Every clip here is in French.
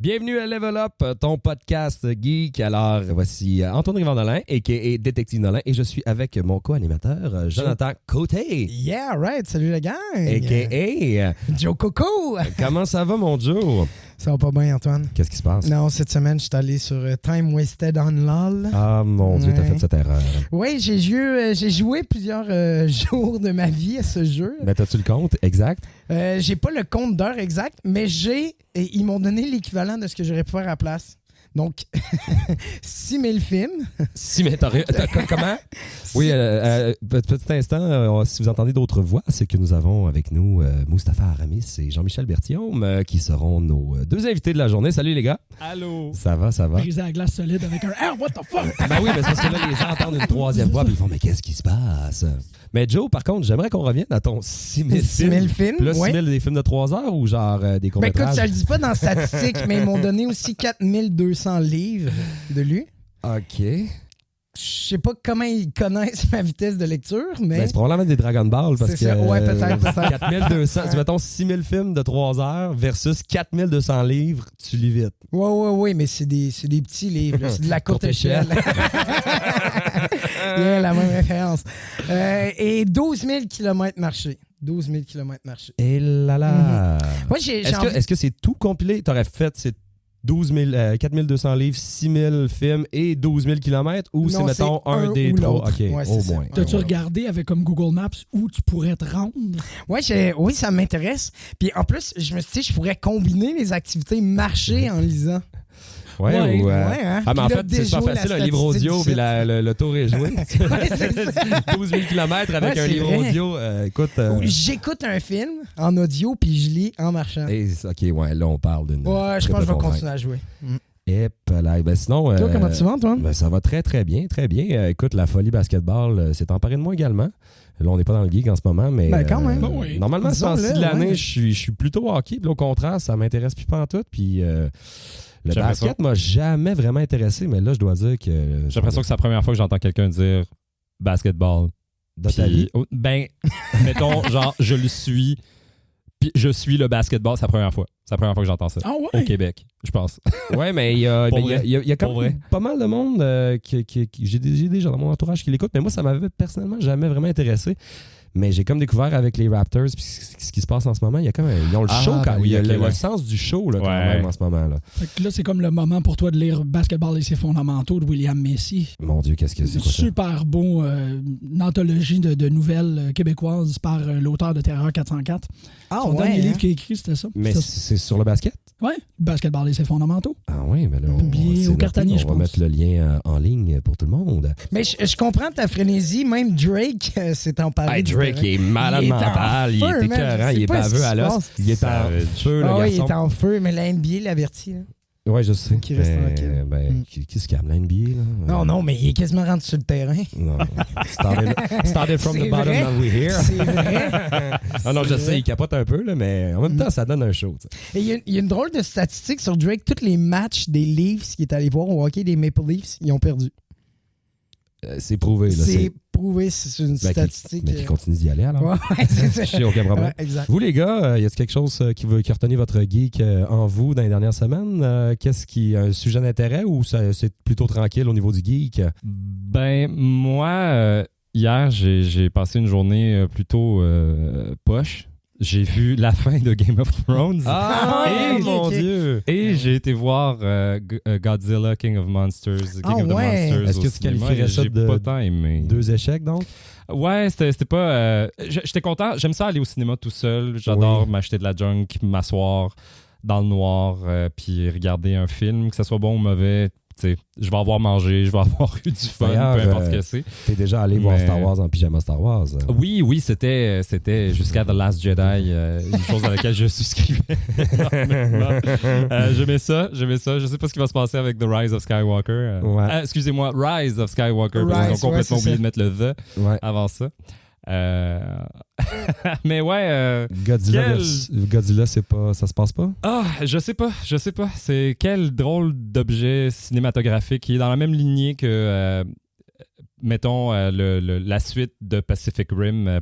Bienvenue à Level Up, ton podcast geek. Alors, voici Antoine Rivard-Nolin, a.k.a. Détective Nolin, et je suis avec mon co-animateur, Jonathan Côté. Yeah, right. Salut la gang. A.k.a. Joe Coco. Comment ça va, mon Joe? Ça va pas bien, Antoine? Qu'est-ce qui se passe? Non, cette semaine, je suis allé sur Time Wasted on LOL. Ah, mon Dieu, t'as fait cette erreur. Oui, j'ai joué plusieurs jours de ma vie à ce jeu. Ben, t'as-tu le compte exact? J'ai pas le compte d'heure exact, mais ils m'ont donné l'équivalent de ce que j'aurais pu faire à la place. Donc, 6000 films. Mais comment? Oui, petit instant, si vous entendez d'autres voix, c'est que nous avons avec nous Mustapha Aramis et Jean-Michel Berthiaume qui seront nos deux invités de la journée. Salut les gars. Allô. Ça va? Briser la glace solide avec un « Ah, what the fuck? » Ben oui, mais c'est parce que là, les gens entendent une troisième voix et ils font « Mais qu'est-ce qui se passe? » Mais Joe, par contre, j'aimerais qu'on revienne à ton 6000 films. Plus 6000 ouais. des films de 3 heures ou genre des Ben courts-métrages? écoute, ça le dit pas dans la statistique, mais ils m'ont donné aussi 4200 livres de lu. OK. Je sais pas comment ils connaissent ma vitesse de lecture, mais... Ben, c'est probablement des Dragon Ball parce C'est que... ça, ouais, peut-être. 4200, tu mettons 6000 films de 3 heures versus 4200 livres, tu lis vite. Oui, mais c'est des petits livres, là. C'est de la courte échelle. Il y a la même référence. Et 12 000 km marchés. 12 000 km marchés. Et là là! Moi, Est-ce que c'est tout compilé? T'aurais fait 4200 livres, 6000 films et 12 000 km ou c'est, mettons, un des trois? OK, ouais, au ça. moins. T'as-tu regardé avec comme Google Maps où tu pourrais te rendre? Oui, ça m'intéresse. Puis en plus, je me suis dit, je pourrais combiner les activités marcher en lisant. Ouais, hein? Ah, mais en Puis fait, là, c'est pas déjouer facile, la un livre audio, statistique puis le tour est joué. Ouais, c'est ça. 12 000 km avec Ouais, un c'est livre vrai. audio. Écoute. J'écoute un film en audio, puis je lis en marchant. OK, ouais, là, on parle d'une. Ouais, je pense que je vais continuer à jouer. Et là, ben sinon. Toi, comment tu vas, Antoine? Ben, ça va très, très bien, très bien. Écoute, la folie basketball s'est emparée de moi également. Là, on n'est pas dans le geek en ce moment, mais. Ben, quand même. Oui. Normalement, ce Disons-le, temps-ci de l'année, ouais. je suis plutôt hockey. Puis au contraire, ça m'intéresse plus pantoute. Puis le J'ai basket m'a jamais vraiment intéressé, mais là, je dois dire que. J'ai l'impression que c'est la première fois que j'entends quelqu'un dire basketball. Dans ta vie. Ben, mettons, genre, je le suis. Puis je suis le basketball, c'est la première fois. C'est la première fois que j'entends ça. Ah ouais? Au Québec, je pense. Ouais, mais il y a quand Pour même vrai. pas mal de monde j'ai des gens dans mon entourage qui l'écoutent, mais moi, ça m'avait personnellement jamais vraiment intéressé. Mais j'ai comme découvert avec les Raptors puis ce qui se passe en ce moment, il y a comme ils ont le show quand oui, il y a ok, le ouais. sens du show là, quand Ouais. même en ce moment là. Fait que là, c'est comme le moment pour toi de lire Basketball et ses fondamentaux de William Messi. Mon Dieu, qu'est-ce que c'est quoi ça? Super beau, une anthologie de nouvelles québécoises par l'auteur de Terreur 404. Ah, Son dernier livre qu'il a écrit, c'était ça. Mais C'était- c'est sur le basket? Ouais, Basketball et ses fondamentaux. Ah oui, mais là, Publié c'est au noté. Cartanier, je On va pense. mettre le lien en ligne pour tout le monde. Mais je comprends ta frénésie. Même Drake s'est emparé. Hey, du Drake, terrain. il est malade Il est en mental, il feu, est man. écœurant, Je sais il est pas ce baveux qui à se l'os. passe. Il est en Savage. feu, le Ah oui, il garçon. est en feu, mais la NBA l'avertit. Ouais, je sais. Qui reste tranquille. Qui se calme, la NBA, là? Non, mais il est quasiment rendu sur le terrain. Non. Started from C'est the bottom, vrai. now we're here. C'est vrai. Ah non, je C'est sais, vrai. il capote un peu, là, mais en même temps, ça donne un show. Tu sais. Et il y a une drôle de statistique sur Drake. Tous les matchs des Leafs qu'il est allé voir au hockey des Maple Leafs, ils ont perdu. C'est prouvé. Là, C'est prouvé, c'est une Ben, statistique. mais qui continue d'y aller, alors. Ouais, c'est ça. J'ai aucun problème. Ouais, exact. Vous, les gars, y a-t-il quelque chose qui a retenu votre geek en vous dans les dernières semaines? Qu'est-ce qui un sujet d'intérêt ou c'est plutôt tranquille au niveau du geek? Ben, moi, hier, j'ai passé une journée plutôt poche. J'ai vu la fin de Game of Thrones. Ah, et ok, mon ok. Dieu! Et j'ai été voir Godzilla, King of Monsters. Ah, King of the ouais. Monsters. Est-ce que au tu cinéma, qualifierais et ça j'ai de- pas tant aimé. 2 échecs, donc? Ouais, c'était pas. J'étais content. J'aime ça aller au cinéma tout seul. J'adore Oui. m'acheter de la junk, m'asseoir dans le noir, puis regarder un film, que ce soit bon ou mauvais. Tu sais, je vais avoir mangé, je vais avoir eu du fun, D'ailleurs, peu importe ce que c'est. T'es déjà allé voir Mais- Star Wars en pyjama Star Wars? Oui, c'était jusqu'à The Last Jedi, une chose à laquelle je souscrivais énormément. J'aimais ça. Je sais pas ce qui va se passer avec The Rise of Skywalker. Ouais. Excusez-moi, Rise of Skywalker, parce Rise, qu'ils ont complètement ouais, c'est oublié ça. de mettre le The Ouais. avant ça. Mais ouais... Godzilla, c'est pas, ça se passe pas? Ah, je sais pas. C'est quel drôle d'objet cinématographique qui est dans la même lignée que, mettons, la suite de Pacific Rim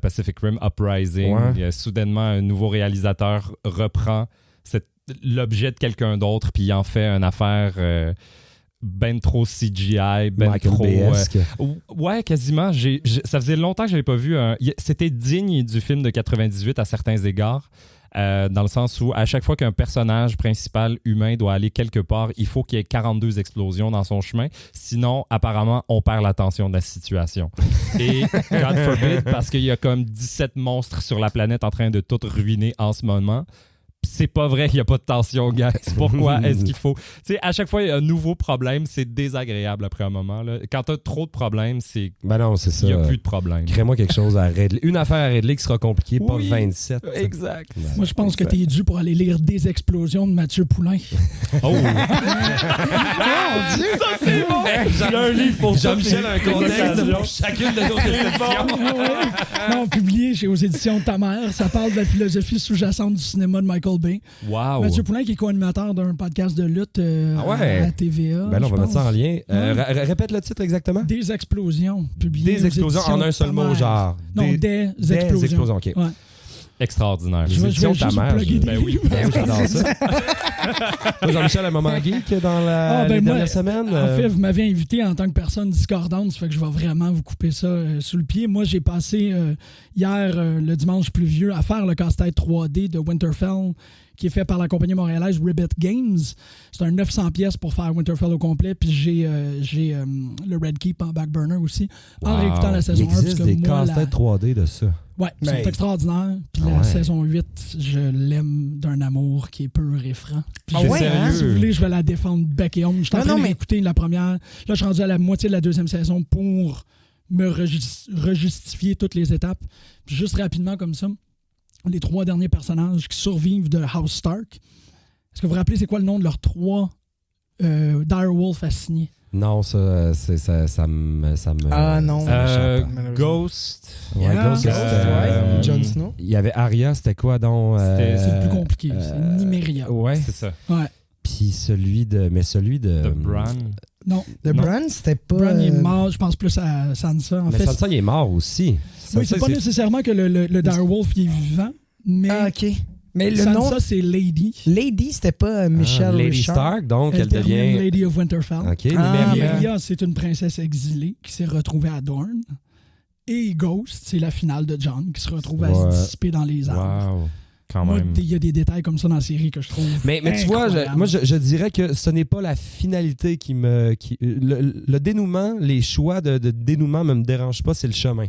Uprising. Ouais. Soudainement, un nouveau réalisateur reprend l'objet de quelqu'un d'autre, puis il en fait une affaire ben trop CGI, ben Michael trop... Bay-esque. Ouais, quasiment. Ça faisait longtemps que je n'avais pas vu c'était digne du film de 98 à certains égards. Dans le sens où à chaque fois qu'un personnage principal humain doit aller quelque part, il faut qu'il y ait 42 explosions dans son chemin. Sinon, apparemment, on perd l'attention de la situation. Et God forbid, parce qu'il y a comme 17 monstres sur la planète en train de tout ruiner en ce moment. C'est pas vrai qu'il n'y a pas de tension, guys. Pourquoi est-ce qu'il faut... Tu sais, à chaque fois, il y a un nouveau problème. C'est désagréable après un moment. Là. Quand t'as trop de problèmes, c'est... Ben non, c'est ça. Il n'y a plus de problème. Crée-moi quelque chose à régler. Une affaire à régler qui sera compliquée, pas 27. Exact. Moi, je pense que t'es dû pour aller lire Des explosions de Mathieu Poulain. Oh! Mon Dieu! Ça, c'est bon! J'ai un livre pour Jean-Michel a un contexte pour chacune de nos déceptions. Non, publié aux éditions de ta mère. Ça parle de la philosophie sous-jacente du cinéma de Michael Bay. Wow! Mathieu Poulain, qui est co-animateur d'un podcast de lutte à TVA. Ben là, on va mettre ça en lien. Ouais. Répète le titre exactement. Des explosions. Publié Des explosions en un seul mot, genre. Non, des explosions. OK. Ouais. Extraordinaire. Les éditions de ta mère. Ben oui. Ben oui, j'adore ça. Toi, Jean-Michel, un moment geek dans les dernières semaines? En fait, vous m'avez invité en tant que personne discordante, ça fait que je vais vraiment vous couper ça sous le pied. Moi, j'ai passé hier, le dimanche pluvieux, à faire le casse-tête 3D de Winterfell, qui est fait par la compagnie montréalaise Ribbit Games. C'est un 900 pièces pour faire Winterfell au complet, puis j'ai le Red Keep en back burner aussi, en réécoutant la saison 1. Il existe des casse-têtes 3D de ça. Ouais, c'est extraordinaire. Puis la saison 8, je l'aime d'un amour qui est pur et franc. Puis si vous voulez, je vais la défendre bec et ongle. Je suis en train de réécouter la première. Là, je suis rendu à la moitié de la deuxième saison pour me rejustifier toutes les étapes. Puis juste rapidement comme ça, les 3 derniers personnages qui survivent de House Stark. Est-ce que vous vous rappelez c'est quoi le nom de leurs 3 Direwolf assignés? Non, ça me... Ah non. Ghost. Ouais, Ghost. Jon Snow. Il y avait Arya, c'était quoi donc? C'est plus compliqué. C'est Nymeria. Ouais. C'est ça. Ouais. Puis celui de... The Bran. Non. The Bran, c'était pas... Bran est mort, je pense plus à Sansa. Mais Sansa, il est mort aussi. Oui, c'est pas nécessairement que le Direwolf il est vivant, mais... Ah, OK. Mais le Sansa, nom... c'est Lady. Lady, c'était pas Michelle Lady Richard. Stark, donc elle devient... Lady of Winterfell. OK. Nymeria, c'est une princesse exilée qui s'est retrouvée à Dorne. Et Ghost, c'est la finale de Jon qui se retrouve à se dissiper dans les arbres. Wow. Quand Moi, même. il y a des détails comme ça dans la série que je trouve Mais tu vois, je dirais que ce n'est pas la finalité qui me... le dénouement, les choix de dénouement ne me dérangent pas, c'est le chemin.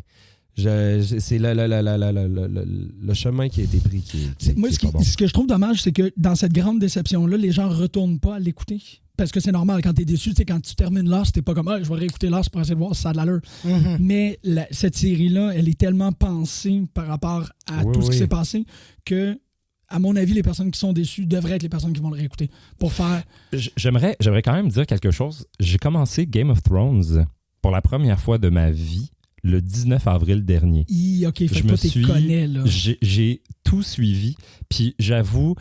C'est le chemin qui a été pris qui est moi, ce que je trouve dommage, c'est que dans cette grande déception-là, les gens ne retournent pas à l'écouter. Parce que c'est normal, quand tu es déçu, quand tu termines Lost, t'es pas comme je vais réécouter Lost pour essayer de voir si ça a de l'allure. Mm-hmm. Mais cette série-là, elle est tellement pensée par rapport à tout ce qui s'est passé que, à mon avis, les personnes qui sont déçues devraient être les personnes qui vont le réécouter pour faire... J'aimerais quand même dire quelque chose. J'ai commencé Game of Thrones pour la première fois de ma vie le 19 avril dernier. OK, fait que toi, t'es connais, là. J'ai tout suivi, puis j'avoue,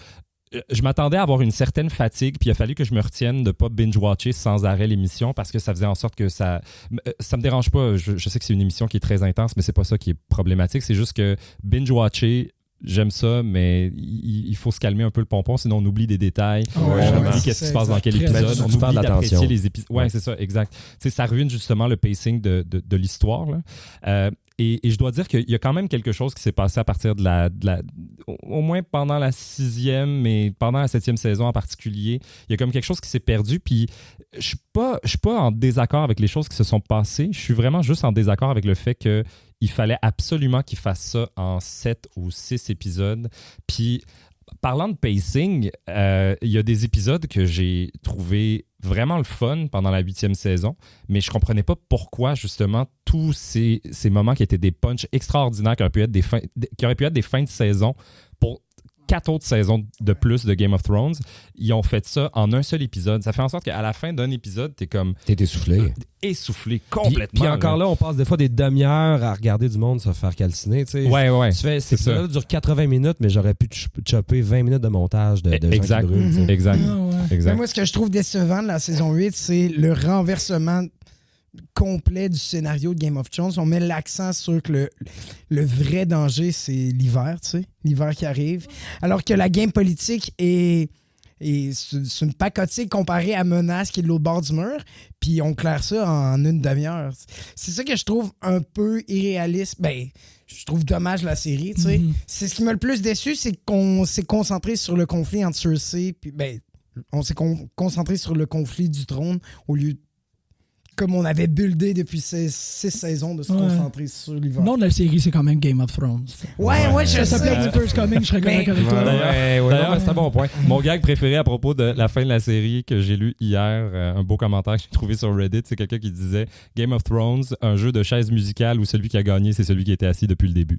je m'attendais à avoir une certaine fatigue, puis il a fallu que je me retienne de ne pas binge-watcher sans arrêt l'émission, parce que ça faisait en sorte que ça me dérange pas. Je sais que c'est une émission qui est très intense, mais c'est pas ça qui est problématique. C'est juste que binge-watcher, j'aime ça, mais il faut se calmer un peu le pompon, sinon on oublie des détails, on oublie qu'est-ce qui se passe dans quel épisode, on oublie d'apprécier les épisodes. Ouais, c'est ça, exact. Tu sais, ça ruine justement le pacing de l'histoire, là. Et je dois dire qu'il y a quand même quelque chose qui s'est passé à partir de au moins pendant la 6e, mais pendant la 7e saison en particulier. Il y a comme quelque chose qui s'est perdu, puis je suis pas en désaccord avec les choses qui se sont passées. Je suis vraiment juste en désaccord avec le fait qu'il fallait absolument qu'ils fassent ça en 7 ou 6 épisodes. Puis, parlant de pacing, il y a des épisodes que j'ai trouvé vraiment le fun pendant la 8e saison, mais je comprenais pas pourquoi, justement, tous ces moments qui étaient des punchs extraordinaires qui auraient pu être des fins de saison pour 4 autres saisons de plus de Game of Thrones, ils ont fait ça en un seul épisode. Ça fait en sorte qu'à la fin d'un épisode, t'es essoufflé. Essoufflé complètement. Puis encore là, on passe des fois des demi-heures à regarder du monde se faire calciner. Tu sais. Ouais. Tu fais, c'est ça. Ça dure 80 minutes, mais j'aurais pu chopper 20 minutes de montage de gens qui brûlent. Mm-hmm. Exact. Mais moi, ce que je trouve décevant de la saison 8, c'est le renversement complet du scénario de Game of Thrones. On met l'accent sur que le vrai danger, c'est l'hiver, tu sais, l'hiver qui arrive. Alors que la game politique est Et c'est une pacotille comparée à Menace qui est de l'autre bord du mur. Puis on claire ça en une demi-heure. C'est ça que je trouve un peu irréaliste. Ben, je trouve dommage la série, tu sais. C'est ce qui m'a le plus déçu, c'est qu'on s'est concentré sur le conflit entre Cersei puis on s'est concentré sur le conflit du trône au lieu, comme on avait buildé depuis 6 saisons, de se concentrer sur l'hiver. Le nom de la série, c'est quand même Game of Thrones. Ouais, je sais. Ça s'appelait Winter's Coming, je serais correct avec toi. D'ailleurs, c'est un bon point. Mon gag préféré à propos de la fin de la série que j'ai lu hier, un beau commentaire que j'ai trouvé sur Reddit, c'est quelqu'un qui disait Game of Thrones, un jeu de chaise musicale où celui qui a gagné, c'est celui qui était assis depuis le début.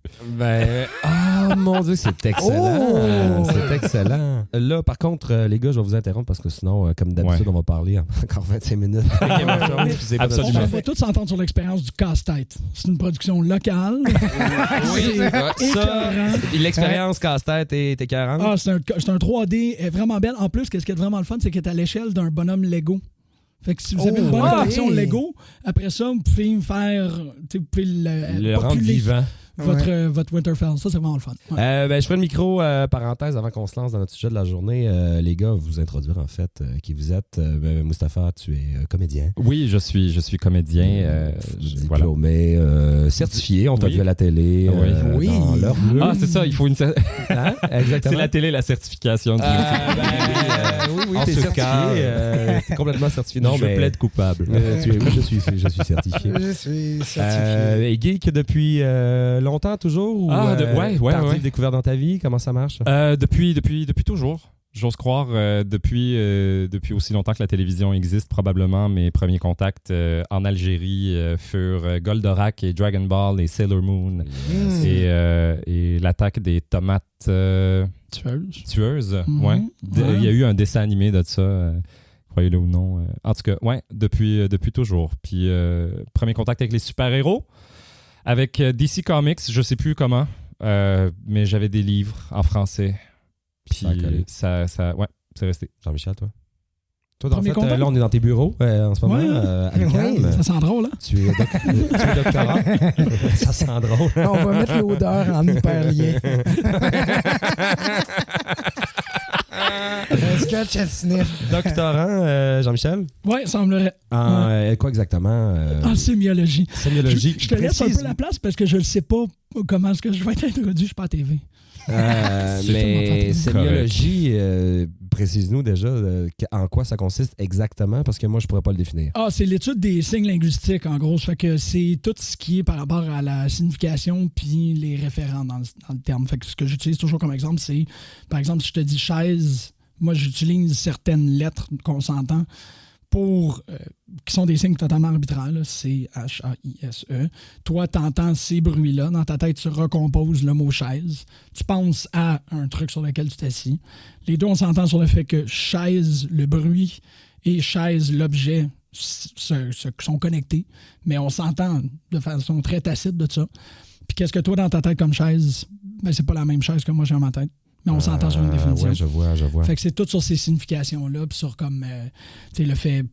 Mon Dieu, c'est excellent. C'est excellent. Là, par contre, les gars, je vais vous interrompre parce que sinon, comme d'habitude, on va parler encore 25 minutes. Game of Thrones. Absolument. On va tous s'entendre sur l'expérience du casse-tête. C'est une production locale. L'expérience casse-tête est écœurante. C'est un 3D vraiment belle. En plus, ce qui est vraiment le fun, c'est qu'elle est à l'échelle d'un bonhomme Lego. Fait que si vous avez une bonne collection Lego, après ça, vous pouvez faire... Vous pouvez le rendre vivant. Votre Winterfell. Ça, c'est vraiment le fun. Je ferai le micro, parenthèse, avant qu'on se lance dans notre sujet de la journée. Les gars, vous introduire en fait qui vous êtes. Mustapha, tu es comédien. Oui, je suis comédien. Diplômé, certifié. On t'a vu à la télé. Oui. C'est ça, il faut une... Exactement. C'est la télé, la certification. Oui, t'es certifié. T'es complètement certifié. Non, je plaide coupable. Je suis certifié. Je suis certifié. Et geek depuis... longtemps, toujours? Ou, ouais. Découvert dans ta vie? Comment ça marche? Depuis toujours. J'ose croire, depuis aussi longtemps que la télévision existe, probablement, mes premiers contacts en Algérie furent Goldorak et Dragon Ball et Sailor Moon et l'attaque des tomates tueuses. Ouais. Il y a eu un dessin animé de ça, croyez-le ou non. En tout cas, depuis toujours. Puis, premier contact avec les super-héros. Avec DC Comics, je sais plus comment, mais j'avais des livres en français. Puis ça c'est resté. Jean-Michel, toi? Toi, en fait, là, on est dans tes bureaux en ce moment. Ça sent drôle, hein? Tu es doctorat. Ça sent drôle. On va mettre l'odeur en hyperlien. Un sketch à sniff. Doctorant, Jean-Michel? Oui, semblerait. Quoi exactement? En sémiologie. Sémiologie. Je te laisse un peu la place parce que je ne sais pas comment est-ce que je vais être introduit. Je suis pas à TV. Mais sémiologie, précise-nous déjà en quoi ça consiste exactement, parce que moi, je pourrais pas le définir. C'est l'étude des signes linguistiques, en gros. Ça fait que c'est tout ce qui est par rapport à la signification puis les référents dans le terme. Fait que ce que j'utilise toujours comme exemple, c'est, par exemple, si je te dis chaise, moi, j'utilise certaines lettres qu'on s'entend qui sont des signes totalement arbitraires, là, C-H-A-I-S-E. Toi, tu entends ces bruits-là. Dans ta tête, tu recomposes le mot chaise. Tu penses à un truc sur lequel tu t'assis. Les deux, on s'entend sur le fait que chaise, le bruit, et chaise, l'objet, sont connectés. Mais on s'entend de façon très tacite de ça. Puis qu'est-ce que toi, dans ta tête comme chaise, c'est pas la même chaise que moi j'ai dans ma tête. Mais on s'entend sur une définition. Oui, je vois. Fait que c'est tout sur ces significations-là, puis sur comme, le fait,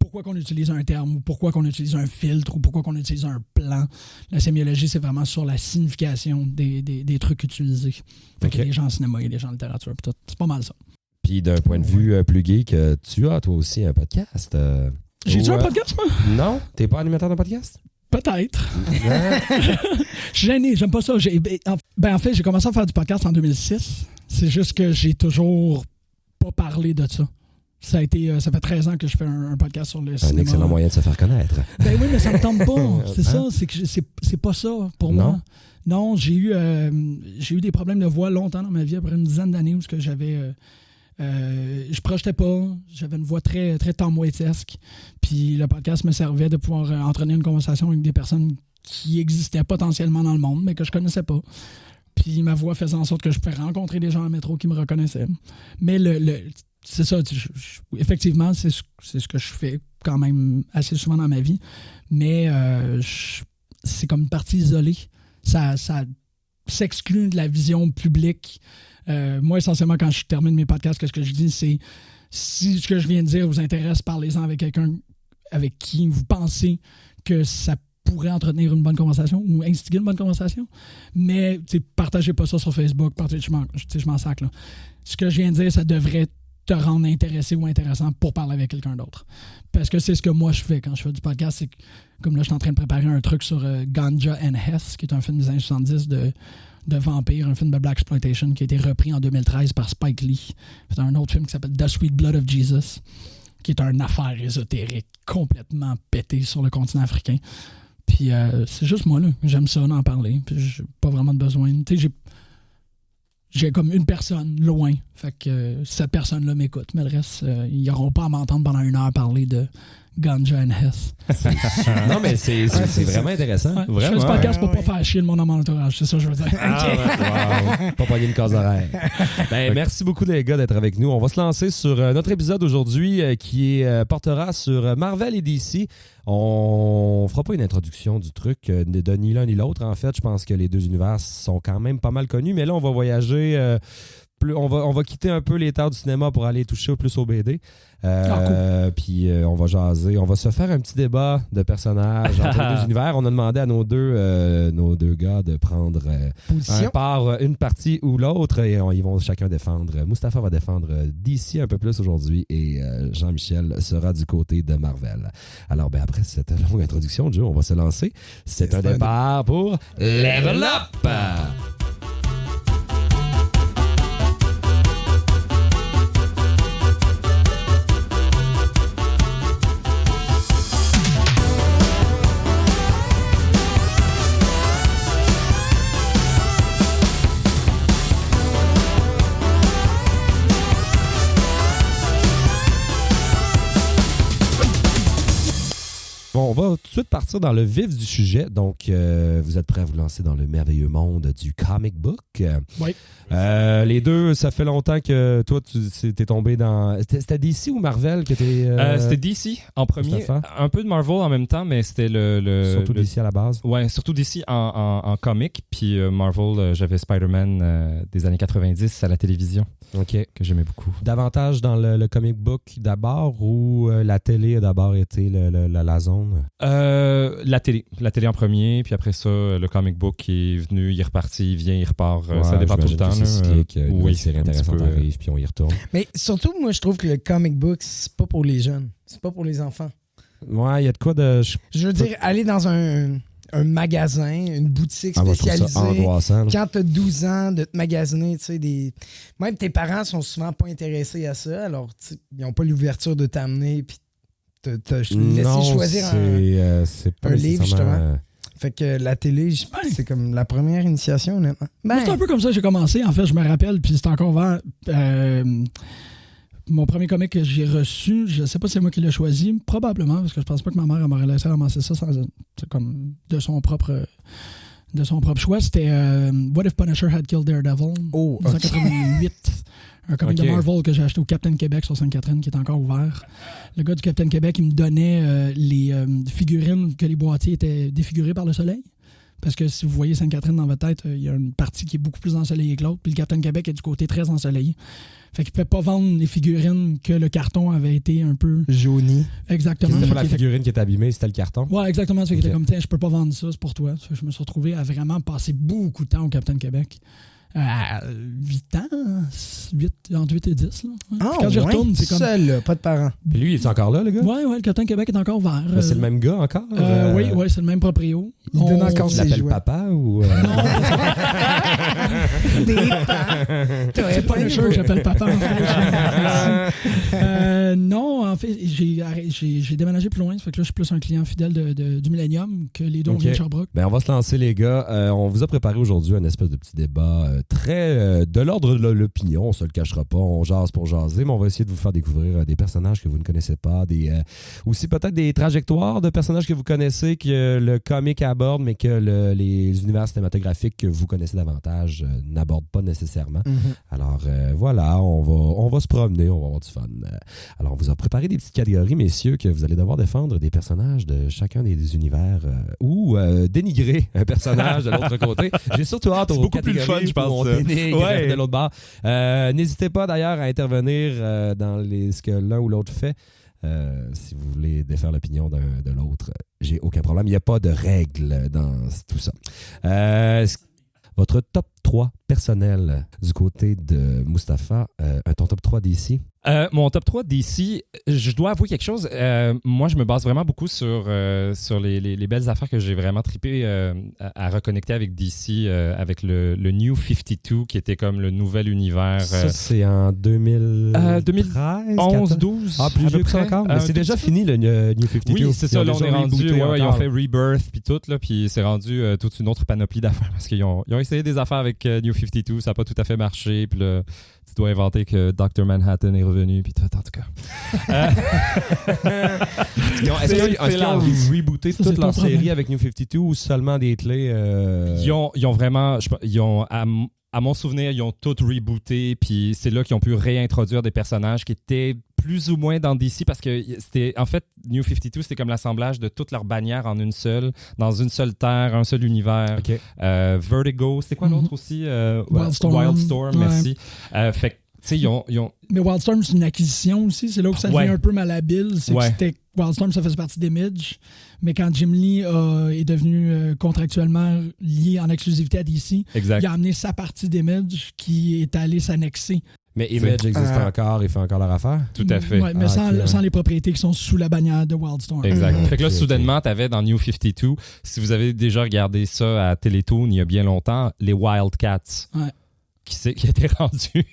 pourquoi qu'on utilise un terme, ou pourquoi qu'on utilise un filtre, ou pourquoi qu'on utilise un plan. La sémiologie, c'est vraiment sur la signification des trucs utilisés. Fait qu'il y a des gens en cinéma, il y a des gens en littérature, puis tout. C'est pas mal ça. Puis d'un point de vue plus geek, tu as toi aussi un podcast. J'ai-tu un podcast, moi? Non? T'es pas animateur de podcast? Peut-être. Je suis gêné, j'aime pas ça. En fait, j'ai commencé à faire du podcast en 2006. C'est juste que j'ai toujours pas parlé de ça. Ça fait 13 ans que je fais un podcast sur le cinéma. Un excellent moyen de se faire connaître. Ben oui, mais ça me tente pas. C'est ça, c'est que c'est pas ça pour moi. Non, j'ai eu des problèmes de voix longtemps dans ma vie, après une dizaine d'années où j'avais... je projetais pas, j'avais une voix très, très tamouetesque. Puis le podcast me servait de pouvoir entraîner une conversation avec des personnes qui existaient potentiellement dans le monde, mais que je connaissais pas. Puis ma voix faisait en sorte que je pouvais rencontrer des gens dans le métro qui me reconnaissaient. Mais c'est ça, effectivement, c'est ce que je fais quand même assez souvent dans ma vie. Mais c'est comme une partie isolée. Ça s'exclut de la vision publique. Moi, essentiellement, quand je termine mes podcasts, ce que je dis, c'est si ce que je viens de dire vous intéresse, parlez-en avec quelqu'un avec qui vous pensez que ça pourrait entretenir une bonne conversation ou instiguer une bonne conversation. Mais partagez pas ça sur Facebook, je m'en sac. Là. Ce que je viens de dire, ça devrait te rendre intéressé ou intéressant pour parler avec quelqu'un d'autre. Parce que c'est ce que moi je fais quand je fais du podcast. C'est que, comme là, je suis en train de préparer un truc sur Ganja and Hess, qui est un film des années 70 de vampire, un film de Blaxploitation qui a été repris en 2013 par Spike Lee. C'est un autre film qui s'appelle The Sweet Blood of Jesus, qui est une affaire ésotérique complètement pétée sur le continent africain. Puis c'est juste moi, là. J'aime ça, en parler. Puis j'ai pas vraiment de besoin. Tu sais, j'ai comme une personne loin. Fait que cette personne-là m'écoute. Mais le reste, ils n'auront pas à m'entendre pendant 1 heure parler de Ganja and Hess. Non, mais c'est vraiment intéressant. Ouais, vraiment, je fais ce podcast pour pas faire chier le monde dans mon entourage. C'est ça que je veux dire. Wow. Pas pogner une case horaire. Merci beaucoup, les gars, d'être avec nous. On va se lancer sur notre épisode aujourd'hui qui portera sur Marvel et DC. On fera pas une introduction du truc de ni l'un ni l'autre. En fait, je pense que les deux univers sont quand même pas mal connus. Mais là, on va voyager... on va quitter un peu les terres du cinéma pour aller toucher plus au BD. Cool. Puis on va jaser. On va se faire un petit débat de personnages entre les deux univers. On a demandé à nos deux gars de prendre une partie ou l'autre et ils vont chacun défendre. Mustapha va défendre DC un peu plus aujourd'hui et Jean-Michel sera du côté de Marvel. Alors, après cette longue introduction, Joe, on va se lancer. C'est un départ pour Level Up! Bon, on va tout de suite partir dans le vif du sujet. Donc, vous êtes prêts à vous lancer dans le merveilleux monde du comic book? Oui. Les deux, ça fait longtemps que toi, t'es tombé dans... C'était DC ou Marvel que t'es... C'était DC en premier. Mustapha? Un peu de Marvel en même temps, mais c'était Surtout DC à la base. Ouais, surtout DC en comic. Puis Marvel, j'avais Spider-Man des années 90 à la télévision. OK. Que j'aimais beaucoup. Davantage dans le comic book d'abord ou la télé a d'abord été la zone? La télé en premier, puis après ça, le comic book qui est venu, il est reparti, il vient, il repart. Ça dépend tout le temps. Oui, c'est intéressant, arrive, puis on y retourne. Mais surtout, moi, je trouve que le comic book, c'est pas pour les jeunes. C'est pas pour les enfants. Ouais, il y a de quoi de... Je veux dire, aller dans un magasin, une boutique spécialisée. Quand t'as 12 ans, de te magasiner, tu sais, même tes parents sont souvent pas intéressés à ça, alors ils n'ont pas l'ouverture de t'amener puis te laisser choisir un livre, justement. Fait que la télé, c'est comme la première initiation, honnêtement. C'est un peu comme ça que j'ai commencé, en fait, je me rappelle, puis c'est encore vert. Mon premier comic que j'ai reçu, je sais pas si c'est moi qui l'ai choisi, probablement, parce que je pense pas que ma mère m'aurait laissé ramasser ça comme de son propre choix. C'était What If Punisher Had Killed Daredevil en 1988. Un comic de Marvel que j'ai acheté au Captain Québec sur Sainte-Catherine qui est encore ouvert. Le gars du Captain Québec, il me donnait les figurines que les boîtiers étaient défigurés par le soleil. Parce que si vous voyez Sainte-Catherine dans votre tête, il y a une partie qui est beaucoup plus ensoleillée que l'autre. Puis le Captain Québec est du côté très ensoleillé. Fait qu'il ne pouvait pas vendre les figurines que le carton avait été un peu... jauni. Exactement. C'était pas la figurine qui était abîmée, c'était le carton? Ouais, exactement. Fait qu'il était comme, tiens, je peux pas vendre ça, c'est pour toi. Fait que je me suis retrouvé à vraiment passer beaucoup de temps au Captain Québec. 8 ans, entre 8 et 10. Là. Quand je retourne, c'est comme... Seul, là, pas de parents. Puis lui, il est encore là, le gars? Oui, le Captain Québec est encore ouvert. C'est le même gars encore? Oui, c'est le même proprio. Il donne encore ses jouets. Il l'appelle papa ou... Non. C'est pas le jeu que j'appelle papa, en fait. Non, en fait, j'ai déménagé plus loin. Ça fait que là, je suis plus un client fidèle du Millennium que les deux on vient de Sherbrooke. On va se lancer, les gars. On vous a préparé aujourd'hui un espèce de petit débat très de l'ordre de l'opinion, on se le cachera pas, on jase pour jaser, mais on va essayer de vous faire découvrir des personnages que vous ne connaissez pas, aussi peut-être des trajectoires de personnages que vous connaissez, que le comic aborde, mais que les univers cinématographiques que vous connaissez davantage n'abordent pas nécessairement. Mm-hmm. Alors voilà, on va se promener, on va avoir du fun. Alors on vous a préparé des petites catégories, messieurs, que vous allez devoir défendre des personnages de chacun des univers ou dénigrer un personnage de l'autre côté. J'ai surtout hâte aux catégories fun, je pense. On dénigre de l'autre bord. N'hésitez pas d'ailleurs à intervenir dans ce que l'un ou l'autre fait. Si vous voulez défaire l'opinion de l'autre, j'ai aucun problème. Il n'y a pas de règles dans tout ça. Votre top 3 personnel du côté de Mustapha, ton top 3 d'ici? Mon top 3 DC, je dois avouer quelque chose. Moi, je me base vraiment beaucoup sur les belles affaires que j'ai vraiment trippé à reconnecter avec DC, avec le New 52, qui était comme le nouvel univers. Ça, c'est en 2013? 11, 12. Ah, plus vieux que ça encore? Mais c'est déjà fini, le New 52. Oui, c'est ça. Là, on est rendu. Ils ont fait Rebirth, puis tout, là, puis c'est rendu toute une autre panoplie d'affaires, parce qu'ils ont essayé des affaires avec New 52, ça n'a pas tout à fait marché, puis là, tu dois inventer que Dr. Manhattan est revenu, puis tout, en tout cas. Est-ce qu'ils ont rebooté toute leur série avec New 52 ou seulement des clés? Ils ont vraiment, à mon souvenir, ils ont tout rebooté, puis c'est là qu'ils ont pu réintroduire des personnages qui étaient plus ou moins dans DC, parce que c'était, en fait, New 52, c'était comme l'assemblage de toutes leurs bannières en une seule, dans une seule terre, un seul univers. Okay. Vertigo, c'était quoi l'autre aussi? Wildstorm, merci. Fait que, tu sais, ils ont... Mais Wildstorm, c'est une acquisition aussi. C'est là où ça devient un peu malhabile. C'est que c'était Wildstorm, ça faisait partie d'Image. Mais quand Jim Lee est devenu contractuellement lié en exclusivité à DC, il a amené sa partie d'Image qui est allée s'annexer. Mais Image existe encore et fait encore leur affaire? Tout à fait. Ouais, mais sans les propriétés qui sont sous la bannière de Wildstorm. Exact. Fait que là, soudainement, tu avais dans New 52, si vous avez déjà regardé ça à Télétoon il y a bien longtemps, les Wildcats. Ouais. Qui était rendu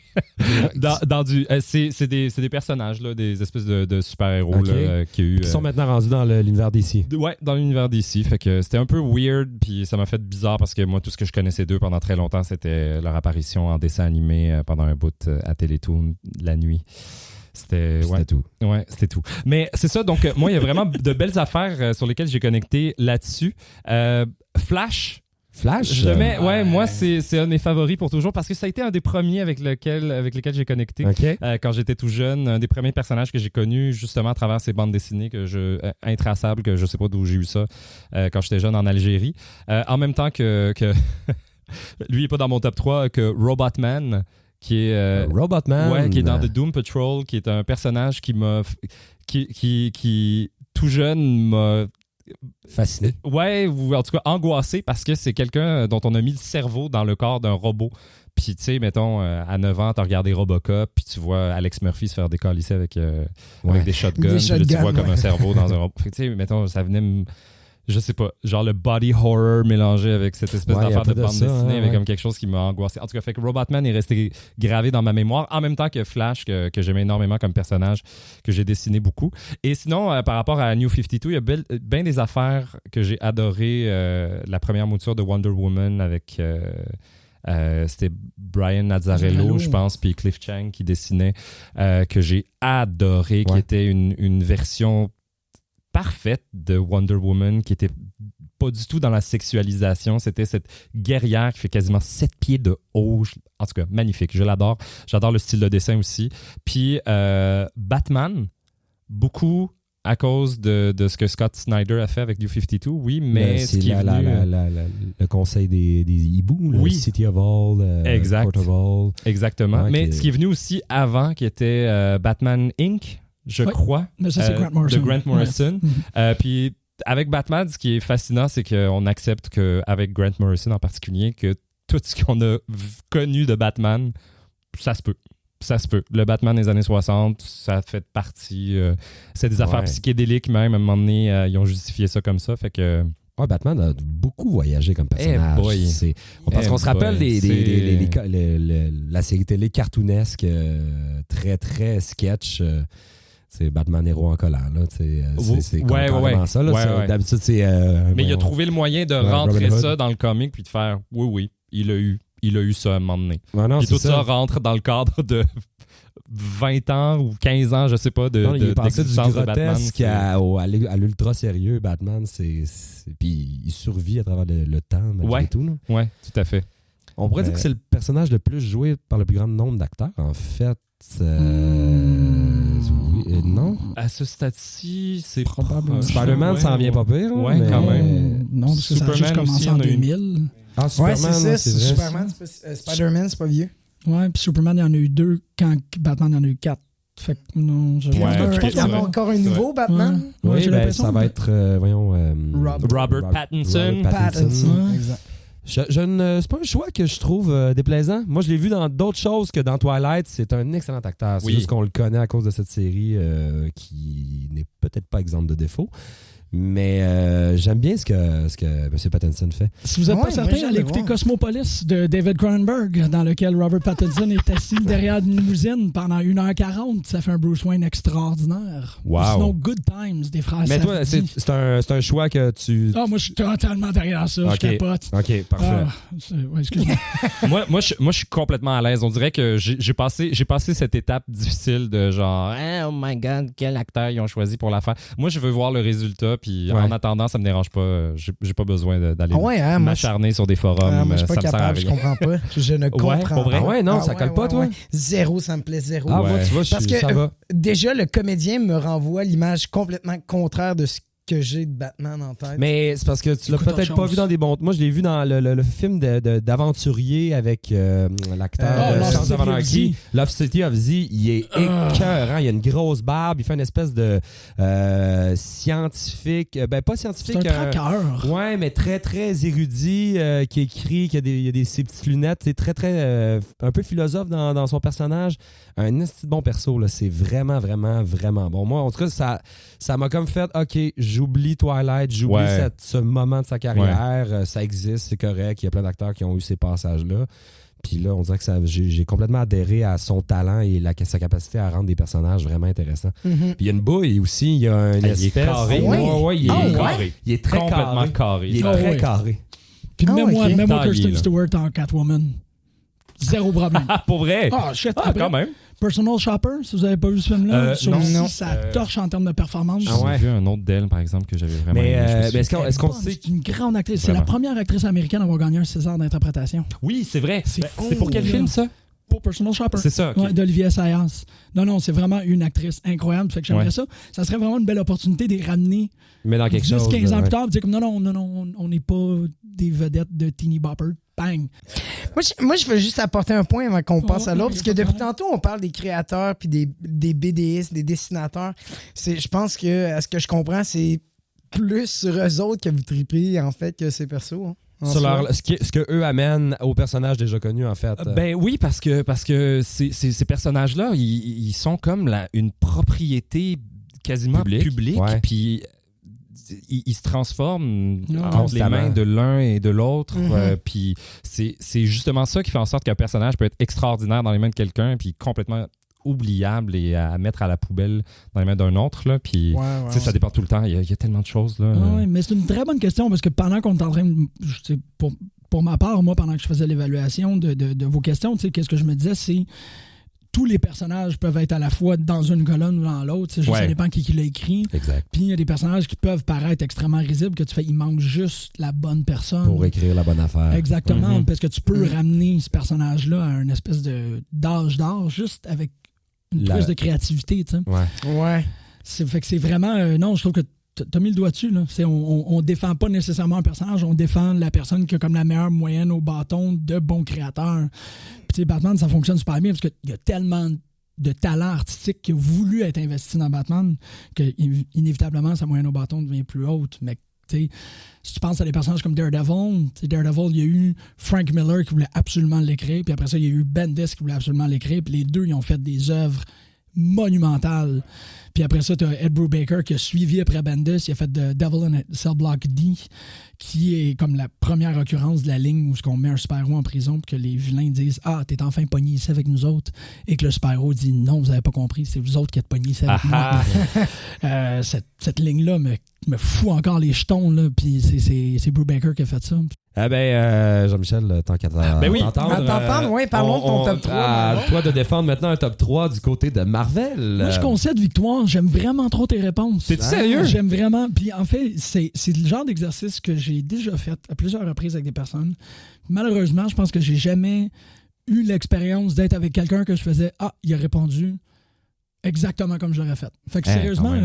dans du... c'est des personnages, là, des espèces de super-héros là, qui sont maintenant rendus dans l'univers d'ici. Ouais, dans l'univers d'ici. Fait que c'était un peu weird, puis ça m'a fait bizarre parce que moi, tout ce que je connaissais d'eux pendant très longtemps, c'était leur apparition en dessin animé pendant un bout à Télétoon la nuit. C'était tout. Ouais, c'était tout. Mais c'est ça, donc moi, il y a vraiment de belles affaires sur lesquelles j'ai connecté là-dessus. Flash, je mets, moi, c'est un de mes favoris pour toujours parce que ça a été un des premiers avec lesquels j'ai connecté quand j'étais tout jeune. Un des premiers personnages que j'ai connus justement à travers ces bandes dessinées intraçables, que je sais pas d'où j'ai eu ça quand j'étais jeune en Algérie. En même temps que lui, il n'est pas dans mon top 3, que Robotman, qui est qui est dans The Doom Patrol, qui est un personnage qui tout jeune m'a fasciné. Ouais, ou en tout cas angoissé parce que c'est quelqu'un dont on a mis le cerveau dans le corps d'un robot. Puis, tu sais, mettons, à 9 ans, tu as regardé Robocop, puis tu vois Alex Murphy se faire décalisser avec des shotguns. Puis là, tu vois comme un cerveau dans un robot. Tu sais, mettons, ça venait je sais pas, genre le body horror mélangé avec cette espèce d'affaire de bande dessinée avec comme quelque chose qui m'a angoissé. En tout cas, fait que Robotman est resté gravé dans ma mémoire, en même temps que Flash, que j'aimais énormément comme personnage, que j'ai dessiné beaucoup. Et sinon, par rapport à New 52, il y a bien des affaires que j'ai adorées. La première mouture de Wonder Woman avec... c'était Brian Nazzarello, je pense, puis Cliff Chiang qui dessinait, que j'ai adoré, qui était une version parfaite de Wonder Woman, qui était pas du tout dans la sexualisation. C'était cette guerrière qui fait quasiment 7 pieds de haut. En tout cas, magnifique. Je l'adore. J'adore le style de dessin aussi. Puis Batman, beaucoup à cause de ce que Scott Snyder a fait avec New 52, oui, mais c'est ce qui est le conseil des hiboux, le City of All, Court of All. Exactement. Ouais, mais ce qui est venu aussi avant, qui était Batman Inc., je crois. Mais ça, c'est Grant Morrison. De Grant Morrison. Ouais. Puis avec Batman, ce qui est fascinant, c'est qu'on accepte qu'avec Grant Morrison en particulier, que tout ce qu'on a connu de Batman, ça se peut. Ça se peut. Le Batman des années 60, ça fait partie... c'est des affaires psychédéliques même. À un moment donné, ils ont justifié ça comme ça. Fait que... Ouais, Batman a beaucoup voyagé comme personnage. Parce qu'on se rappelle la série télé cartoonesque très, très sketch. C'est Batman héros en collant. Là, c'est carrément ça. Là, d'habitude, c'est... mais il a trouvé le moyen de rentrer ça dans le comic puis de faire « Oui, il a eu ça à un moment donné. » Puis tout ça rentre dans le cadre de 20 ans ou 15 ans, je sais pas, il passait du grotesque de Batman. à l'ultra sérieux, Batman. Puis il survit à travers le temps, malgré tout. Oui, tout à fait. On pourrait dire que c'est le personnage le plus joué par le plus grand nombre d'acteurs, en fait. Non? À ce stade-ci, c'est probablement. Spider-Man, ça en vient pas pire. Oui, quand même. Non, parce que Superman ça a juste commencé en 2000. Ah, Superman, c'est vrai. Superman, Spider-Man, c'est pas vieux. Ouais, puis Superman, il y en a eu 2 quand Batman, il y en a eu 4. Fait que non, il y en a encore un nouveau Batman. Oui, ça va être, Robert Pattinson. Exact. C'est pas un choix que je trouve déplaisant. Moi, je l'ai vu dans d'autres choses que dans Twilight. C'est un excellent acteur. C'est juste qu'on le connaît à cause de cette série qui n'est peut-être pas exempte de défauts. Mais j'aime bien ce que M. Pattinson fait. Si vous n'êtes pas certain, allez écouter Cosmopolis de David Cronenberg, dans lequel Robert Pattinson est assis derrière une limousine pendant 1h40. Ça fait un Bruce Wayne extraordinaire. Wow. Sinon, Good Times des frères Mais toi, c'est un choix que tu... moi, je suis totalement derrière ça. Je capote. OK, parfait. Excuse-moi. moi, je suis complètement à l'aise. On dirait que j'ai passé cette étape difficile de genre, oh my God, quel acteur ils ont choisi pour la faire. Moi, je veux voir le résultat. Puis en attendant, ça me dérange pas. J'ai pas besoin d'aller m'acharner sur des forums. Moi, je suis pas ça capable, je comprends pas. Je ne comprends pas. Ah ouais, non, ça colle pas, toi? Zéro, ça me plaît zéro. Ah, moi, tu vois, parce que ça va. Déjà, le comédien me renvoie l'image complètement contraire de ce que j'ai de Batman en tête. Mais c'est parce que tu l'as peut-être pas vu dans des bons... Moi, je l'ai vu dans le film d'aventurier avec l'acteur Sons of Anarchy. Love City of Z. Il est écœurant. Il a une grosse barbe. Il fait une espèce de scientifique... pas scientifique. C'est un traqueur. Ouais, mais très, très érudit, qui écrit, qui a ses petites lunettes. C'est très, très... un peu philosophe dans son personnage. Un esti de bon perso, là. C'est vraiment, vraiment, vraiment bon. Moi, en tout cas, ça m'a comme fait, OK, j'oublie Twilight, j'oublie ce moment de sa carrière. Ça existe, c'est correct. Il y a plein d'acteurs qui ont eu ces passages-là. Puis là, on dirait que j'ai complètement adhéré à son talent et sa capacité à rendre des personnages vraiment intéressants. Puis il y a une bouille aussi, il y a une espèce... Il est carré. Il est carré. Il est très complètement carré. Il est très carré. Puis même Kirsten Stewart en Catwoman. Zéro problème. Pour vrai? Ah, shit. Quand même. Personal Shopper, si vous n'avez pas vu ce film-là, ça torche en termes de performance. J'ai vu un autre d'elle, par exemple, que j'avais vraiment aimé. Est-ce qu'on sait... C'est une grande actrice. C'est la première actrice américaine à avoir gagné un César d'interprétation. Oui, c'est vrai. C'est pour quel film, ça? Pour Personal Shopper. C'est ça. Okay. d'Olivier Assayas. Non, c'est vraiment une actrice incroyable. Fait que j'aimerais ça. Ça serait vraiment une belle opportunité de les ramener. Mais dans quelque 10, 15 ans plus tard, dire comme non, on n'est pas des vedettes de Teeny Bopper. Bang. Moi, je veux juste apporter un point avant qu'on passe à l'autre, parce que depuis tantôt, on parle des créateurs puis des BDistes, des dessinateurs. Je pense que, à ce que je comprends, c'est plus sur eux autres que vous tripez, en fait, que ces persos. Hein. Sur ce que eux amènent aux personnages déjà connus, en fait. Ben oui, parce que ces personnages-là, ils sont comme une propriété quasiment publique. Puis ils se transforment entre les mains de l'un et de l'autre. Puis c'est justement ça qui fait en sorte qu'un personnage peut être extraordinaire dans les mains de quelqu'un puis complètement oubliable et à mettre à la poubelle dans les mains d'un autre. Là. Puis ça dépend tout le temps. Il y a tellement de choses. Là. Oui, mais c'est une très bonne question parce que pendant qu'on est en train de... Pour ma part, moi, pendant que je faisais l'évaluation de vos questions, qu'est-ce que je me disais, c'est tous les personnages peuvent être à la fois dans une colonne ou dans l'autre. Ça dépend qui l'a écrit. Exact. Puis il y a des personnages qui peuvent paraître extrêmement risibles, que tu fais, il manque juste la bonne personne. Pour écrire la bonne affaire. Exactement, parce que tu peux ramener ce personnage-là à une espèce d'âge d'or juste avec une prise de créativité. Tu sais. Ouais. Fait que c'est vraiment... non, je trouve que t'as mis le doigt dessus. Là. On défend pas nécessairement un personnage, on défend la personne qui a comme la meilleure moyenne au bâton de bons créateurs. Puis Batman, ça fonctionne super bien parce qu'il y a tellement de talent artistique qui a voulu être investi dans Batman que inévitablement sa moyenne au bâton devient plus haute. Mais si tu penses à des personnages comme Daredevil, il y a eu Frank Miller qui voulait absolument l'écrire, puis après ça, il y a eu Bendis qui voulait absolument l'écrire, puis les deux, ils ont fait des œuvres monumentales. Puis après ça, tu as Ed Brubaker qui a suivi après Bendis. Il a fait The Devil in Cell Block D, qui est comme la première occurrence de la ligne où on met un super-héros en prison puis que les vilains disent « Ah, t'es enfin pogné ici avec nous autres. » Et que le super-héros dit « Non, vous avez pas compris, c'est vous autres qui êtes pognés ici avec moi. » Cette ligne-là me fout encore les jetons, là. Puis c'est Brubaker qui a fait ça. Jean-Michel, tant qu'à t'entendre, oui, parlons de ton top 3. À toi de défendre maintenant un top 3 du côté de Marvel. Moi, je concède victoire. J'aime vraiment trop tes réponses. C'est sérieux? J'aime vraiment. Puis en fait, c'est le genre d'exercice que j'ai déjà fait à plusieurs reprises avec des personnes. Malheureusement, je pense que j'ai jamais eu l'expérience d'être avec quelqu'un que je faisais « Ah, il a répondu. exactement comme je l'aurais fait. Fait que sérieusement...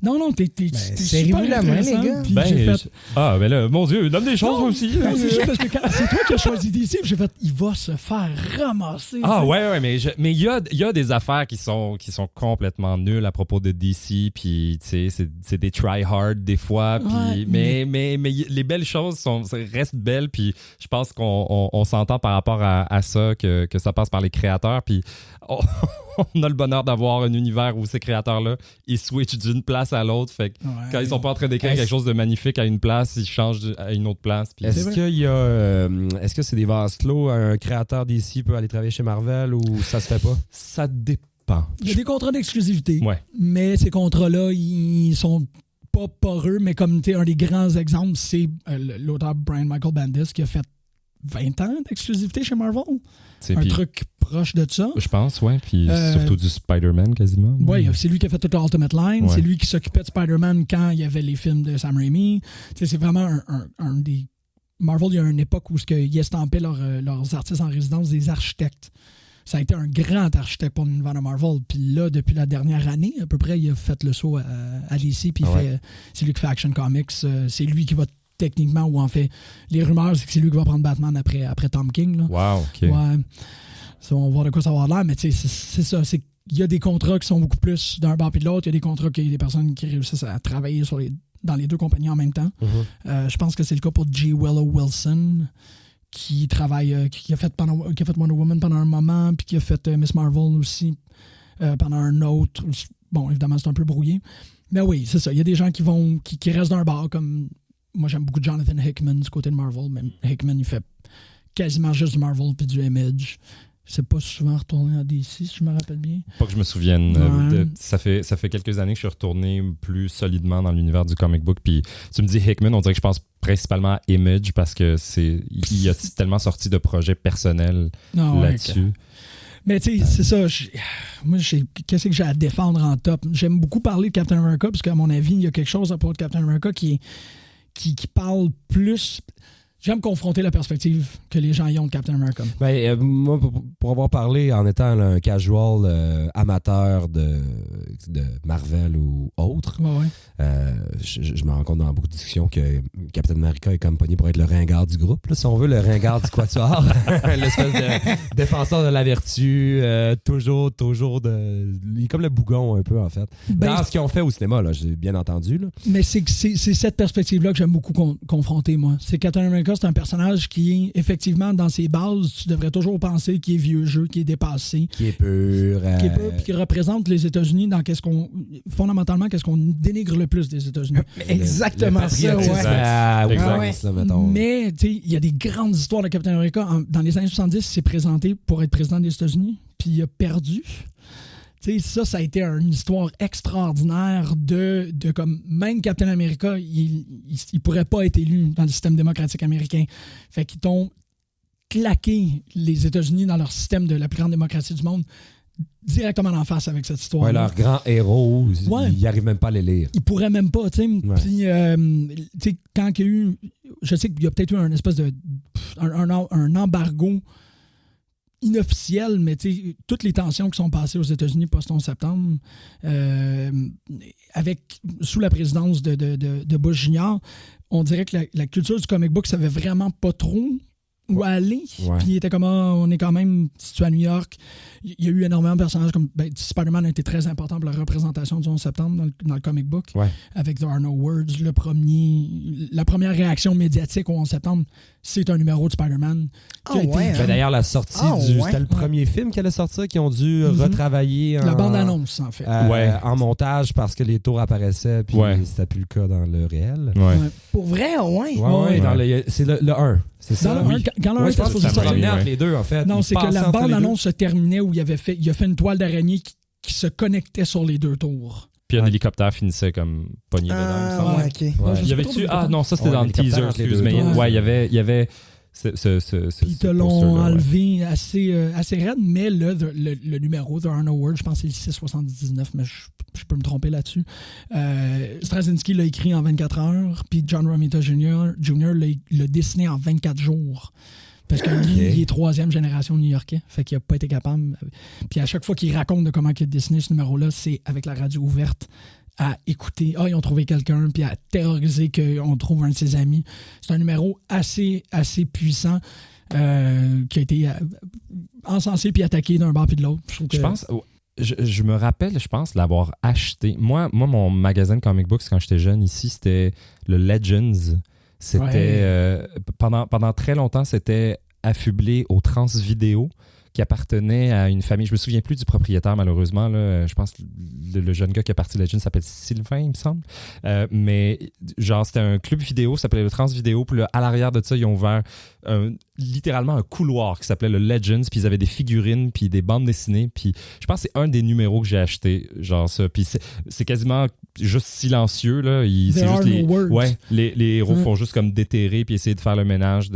Non, t'es serrez-vous la main, les gars. J'ai fait... ben là, mon Dieu, donne des chances aussi. C'est parce que c'est toi qui as choisi DC, j'ai fait, il va se faire ramasser. Ouais, mais il y a des affaires qui sont complètement nulles à propos de DC, puis tu sais, c'est des try-hard des fois, puis mais les belles choses restent belles, puis je pense qu'on s'entend par rapport à ça, que ça passe par les créateurs, puis on a le bonheur d'avoir un univers où ces créateurs-là, ils switchent d'une place à l'autre. Fait que quand ils sont pas en train d'écrire quelque chose de magnifique à une place, ils changent à une autre place. Puis est-ce que c'est des vases clos? Un créateur d'ici peut aller travailler chez Marvel ou ça se fait pas? Ça dépend. Il y a des contrats d'exclusivité. Mais ces contrats-là, ils sont pas poreux, mais comme un des grands exemples, c'est l'auteur Brian Michael Bendis qui a fait 20 ans d'exclusivité chez Marvel. Truc proche de ça. Je pense, oui. Puis surtout du Spider-Man quasiment. Oui, c'est lui qui a fait toute Ultimate Line. C'est lui qui s'occupait de Spider-Man quand il y avait les films de Sam Raimi. C'est vraiment un des... Marvel, il y a une époque où ils estampaient leurs artistes en résidence des architectes. Ça a été un grand architecte pour l'univers de Marvel. Puis là, depuis la dernière année, à peu près, il a fait le saut à DC. Puis c'est lui qui fait Action Comics. C'est lui qui va techniquement, ou en fait, les rumeurs, c'est que c'est lui qui va prendre Batman après Tom King. Là. Wow, OK. Ouais. On va voir de quoi ça va avoir l'air, mais tu sais, c'est ça. Il y a des contrats qui sont beaucoup plus d'un bord puis de l'autre. Il y a des contrats qu'il y a des personnes qui réussissent à travailler dans les deux compagnies en même temps. Je pense que c'est le cas pour G. Willow Wilson, qui travaille, qui a fait Wonder Woman pendant un moment, puis qui a fait Miss Marvel aussi pendant un autre. Bon, évidemment, c'est un peu brouillé. Mais oui, c'est ça. Il y a des gens qui restent d'un bord, comme... Moi, j'aime beaucoup Jonathan Hickman du côté de Marvel, mais Hickman, il fait quasiment juste du Marvel puis du Image. C'est pas souvent retourné à DC, si je me rappelle bien. Pas que je me souvienne. Ça fait quelques années que je suis retourné plus solidement dans l'univers du comic book. Puis tu me dis Hickman, on dirait que je pense principalement à Image parce que il a tellement sorti de projets personnels là-dessus. Okay. Mais tu sais, c'est ça. Moi, qu'est-ce que j'ai à défendre en top? J'aime beaucoup parler de Captain America parce qu'à mon avis, il y a quelque chose à propos de Captain America qui parle plus... J'aime confronter la perspective que les gens y ont de Captain America. Moi, pour avoir parlé en étant un casual amateur de Marvel ou autre, je me rends compte dans beaucoup de discussions que Captain America est comme pogné pour être le ringard du groupe, là, si on veut, le ringard du quatuor, l'espèce de défenseur de la vertu, toujours il est comme le bougon un peu, en fait. Dans ce qu'ils ont fait au cinéma, là, j'ai bien entendu. Là. Mais c'est cette perspective-là que j'aime beaucoup confronter, moi. C'est Captain America, c'est un personnage qui, effectivement, dans ses bases, tu devrais toujours penser qu'il est vieux jeu, qu'il est dépassé. Qui est pur. Puis qui représente les États-Unis dans fondamentalement, qu'est-ce qu'on dénigre le plus des États-Unis. Exactement ça, Mais, tu sais, il y a des grandes histoires de Captain America. Dans les années 70, il s'est présenté pour être président des États-Unis, puis il a perdu. Tu sais, ça a été une histoire extraordinaire de comme même Captain America, il pourrait pas être élu dans le système démocratique américain. Fait qu'ils t'ont claqué les États-Unis dans leur système de la plus grande démocratie du monde directement en face avec cette histoire. Ouais, leurs grands héros, ils n'arrivent même pas à les lire. Ils pourraient même pas, tu sais. Puis, tu sais, quand il y a eu... Je sais qu'il y a peut-être eu un espèce de... un embargo inofficiel, mais toutes les tensions qui sont passées aux États-Unis post-11 septembre, sous la présidence de Bush Jr., on dirait que la culture du comic book savait vraiment pas trop où aller. Puis il était comme, on est quand même situé à New York. Il y a eu énormément de personnages comme Spider-Man a été très important pour la représentation du 11 septembre dans le comic book. Avec There Are No Words, la première réaction médiatique au 11 septembre, c'est un numéro de Spider-Man. D'ailleurs, la sortie c'était le premier film qui allait sortir, qui ont dû retravailler la bande-annonce, en fait. En montage parce que les tours apparaissaient, puis c'était plus le cas dans le réel. Pour vrai, c'est le 1. C'est ça? Quand le 1 était supposé sortir. Entre les deux, en fait. Non, c'est que la bande-annonce se terminait où il a fait une toile d'araignée qui se connectait sur les deux tours. Puis un hélicoptère finissait comme pogné dedans. Il y avait-tu... Ah non, ça c'était dans le teaser, excuse-moi. Il y avait Puis ils te l'ont enlevé assez raide, mais le numéro There Are No Words, je pense que c'est le 679, mais je peux me tromper là-dessus. Straczynski l'a écrit en 24 heures, puis John Romita Jr. l'a dessiné en 24 jours. Parce que lui, il est 3e génération new-yorkais. Fait qu'il n'a pas été capable. Puis à chaque fois qu'il raconte de comment il a dessiné ce numéro-là, c'est avec la radio ouverte à écouter. Ils ont trouvé quelqu'un, puis à terroriser qu'on trouve un de ses amis. C'est un numéro assez puissant qui a été encensé puis attaqué d'un bord puis de l'autre. Je pense... Je me rappelle, je pense, l'avoir acheté. Moi, mon magasin de comic books, quand j'étais jeune ici, c'était le Legends. C'était... pendant très longtemps, c'était affublé au Transvideo, qui appartenait à une famille. Je me souviens plus du propriétaire, malheureusement. Là. Je pense que le jeune gars qui a parti Legend s'appelle Sylvain, il me semble. Mais genre, c'était un club vidéo, ça s'appelait le Transvideo. Puis là, à l'arrière de ça, ils ont ouvert littéralement un couloir qui s'appelait le Legends. Puis ils avaient des figurines, puis des bandes dessinées. Puis je pense que c'est un des numéros que j'ai acheté. Genre ça. Puis c'est quasiment juste silencieux. Là. C'est juste les héros font juste comme déterrer puis essayer de faire le ménage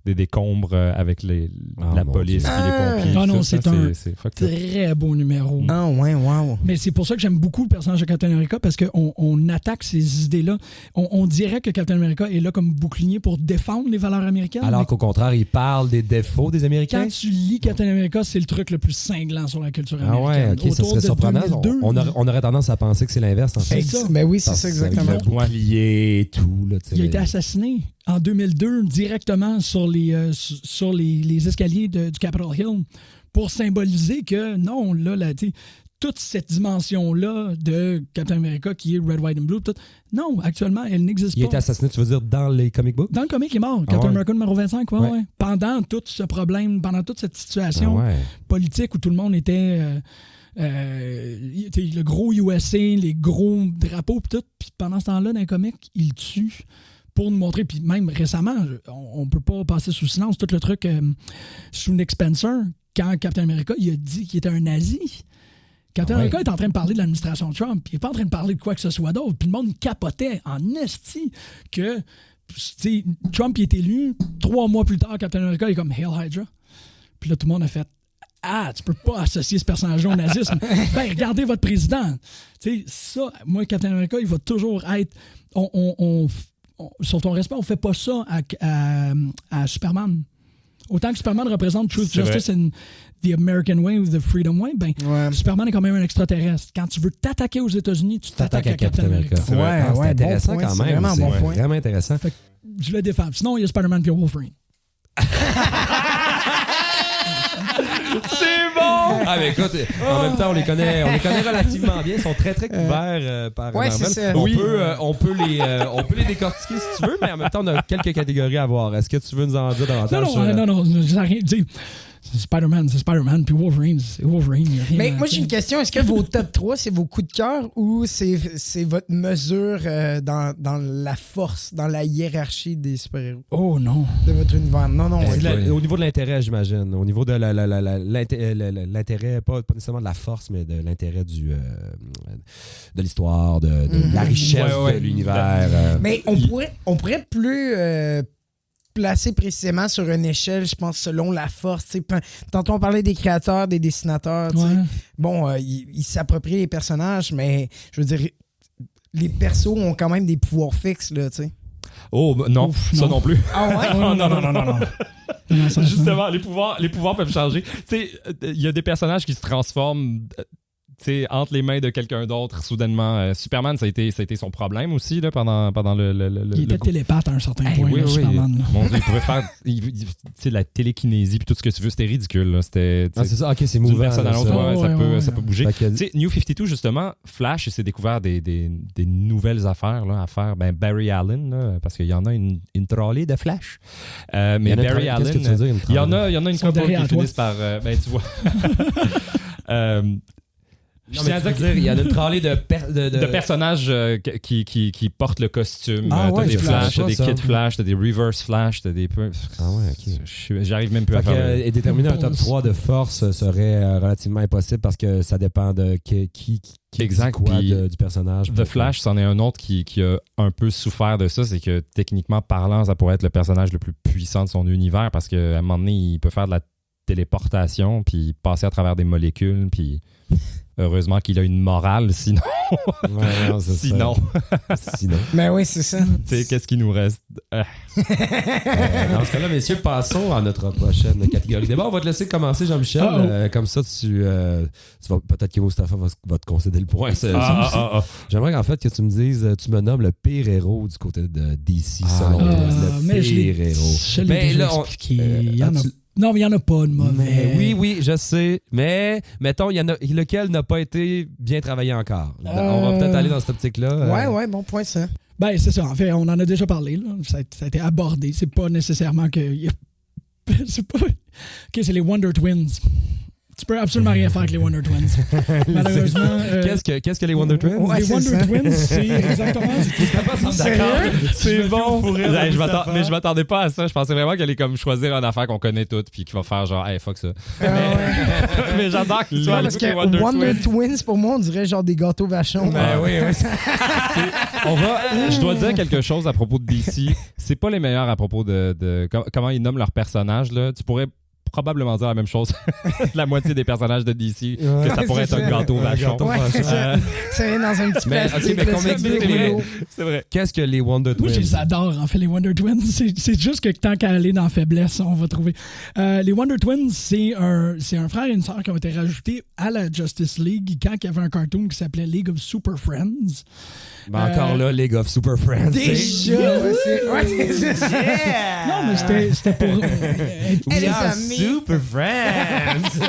des décombres avec la police et les pompiers. Non, c'est un très beau numéro. Ah ouais, wow. Mais c'est pour ça que j'aime beaucoup le personnage de Captain America, parce qu'on attaque ces idées-là. On dirait que Captain America est là comme bouclier pour défendre les valeurs américaines. Alors qu'au contraire, il parle des défauts des Américains. Quand tu lis Captain America, c'est le truc le plus cinglant sur la culture américaine. Ah ouais, ok, ça serait surprenant. On aurait tendance à penser que c'est l'inverse, en fait. C'est ça. Ben oui, c'est ça exactement. Le bouclier et tout. Là, il a été assassiné en 2002 directement sur les escaliers du Capitol Hill pour symboliser que non, là, toute cette dimension-là de Captain America qui est Red, White and Blue, non, actuellement, elle n'existe pas. Il a été assassiné, tu veux dire, dans les comic books? Dans le comic, il est mort. Captain America numéro 25, ouais. Pendant tout ce problème, pendant toute cette situation politique où tout le monde était... le gros USA, les gros drapeaux, puis tout. Puis pendant ce temps-là, dans les comics, il tue pour nous montrer. Puis même récemment, on peut pas passer sous silence tout le truc sous Nick Spencer, quand Captain America il a dit qu'il était un nazi. Captain America est en train de parler de l'administration Trump, puis il n'est pas en train de parler de quoi que ce soit d'autre. Puis le monde capotait en esti que Trump il est élu. 3 mois plus tard, Captain America est comme Hail Hydra. Puis là, tout le monde a fait tu peux pas associer ce personnage au nazisme. Ben, regardez votre président. Ça, moi, Captain America, il va toujours être... sur ton respect, on fait pas ça à Superman. Autant que Superman représente Truth, Justice and the American Way ou the Freedom Way, Superman est quand même un extraterrestre. Quand tu veux t'attaquer aux États-Unis, tu t'attaques à Captain America. C'est intéressant quand même. Vraiment bon point. Vraiment intéressant. Fait que je le défends. Sinon, il y a Spider-Man et Wolverine. C'est bon! Ah, mais écoute, en même temps, on les connaît relativement bien. Ils sont très, très couverts par Marvel. On peut les décortiquer si tu veux, mais en même temps, on a quelques catégories à voir. Est-ce que tu veux nous en dire davantage? Non, j'ai rien dit. C'est Spider-Man, puis Wolverine, c'est Wolverine. Mais moi, j'ai une question. Est-ce que vos top 3, c'est vos coups de cœur ou c'est votre mesure dans la force, dans la hiérarchie des super-héros? Oh non. De votre univers. Non. Au niveau de l'intérêt, j'imagine. Au niveau de l'intérêt, pas nécessairement de la force, mais de l'intérêt de l'histoire, de la richesse de l'univers. Mais on pourrait plus... placé précisément sur une échelle, je pense, selon la force. Tantôt, on parlait des créateurs, des dessinateurs. Bon, ils s'approprient les personnages, mais je veux dire, les persos ont quand même des pouvoirs fixes, là, tu sais. Oh, non, ça non plus. Ah ouais? Non. Justement, les pouvoirs peuvent changer. Tu sais, il y a des personnages qui se transforment... entre les mains de quelqu'un d'autre, soudainement. Superman, ça a été son problème aussi là, pendant le... Il était télépathe à un certain point, oui. Superman. Mon Dieu, il pouvait faire la télékinésie puis tout ce que tu veux. C'était ridicule. Là. C'est ça, ok, c'est mouvant. Ça peut bouger. New 52, justement, Flash, il s'est découvert des nouvelles affaires là, à faire. Barry Allen, là, parce qu'il y en a une trolley de Flash. Mais Barry Allen, qu'est-ce que tu veux dire, il y en a une couple qui finissent par... tu vois... Non, mais il y a une tralée de personnages qui portent le costume. T'as des Flash, t'as des Kid Flash, t'as des Reverse Flash, t'as des... J'arrive même plus à faire... Et déterminer un top 3 de force serait relativement impossible parce que ça dépend de qui exact, quoi du personnage. The Flash, c'en est un autre qui a un peu souffert de ça. C'est que techniquement parlant, ça pourrait être le personnage le plus puissant de son univers parce qu'à un moment donné, il peut faire de la téléportation puis passer à travers des molécules puis... Heureusement qu'il a une morale, sinon. Ouais, non, c'est sinon. Sinon. Mais oui, c'est ça. Tu sais, qu'est-ce qui nous reste? Dans ce cas-là, messieurs, passons à notre prochaine catégorie. D'abord, on va te laisser commencer, Jean-Michel. Comme ça, tu vas peut-être que Mustapha va te concéder le point. J'aimerais en fait que tu me dises, tu me nommes le pire héros du côté de DC, selon toi. Le pire héros. Je l'ai déjà expliqué. Il y en a... Non, mais il n'y en a pas de mauvais. Oui, je sais. Mais, mettons, il y en a lequel n'a pas été bien travaillé encore. On va peut-être aller dans cette optique-là. Ouais, bon point, ça. Ben, c'est ça. En fait, on en a déjà parlé. Là. Ça a été abordé. C'est pas nécessairement que... c'est pas... OK, c'est les Wonder Twins. Tu peux absolument rien faire avec les Wonder Twins. Malheureusement. Qu'est-ce que les Wonder Twins? Ouais, les Wonder Twins, c'est exactement. C'est bon. Mais je m'attendais pas à ça. Je pensais vraiment qu'elle allait comme choisir une affaire qu'on connaît toutes puis qu'il va faire genre, hey, fuck ça. Mais j'adore que tu sois parce que Wonder Twins, pour moi, on dirait genre des gâteaux vachons. Oui. Je dois dire quelque chose à propos de DC. C'est pas les meilleurs à propos de comment ils nomment leurs personnages. Là. Tu pourrais probablement dire la même chose la moitié des personnages de DC, que ça pourrait être un gâteau vachon. Ouais, c'est ça. C'est dans un petit plastique. Mais qu'on m'explique, c'est vrai. Qu'est-ce que les Wonder Twins? Moi, je les adore, en fait, les Wonder Twins. C'est juste que tant qu'à aller dans la faiblesse, on va trouver. Les Wonder Twins, c'est un frère et une sœur qui ont été rajoutés à la Justice League quand il y avait un cartoon qui s'appelait League of Super Friends. Encore là, League of Super Friends. Déjà! Non, mais c'était pour... Les amis. Super Friends!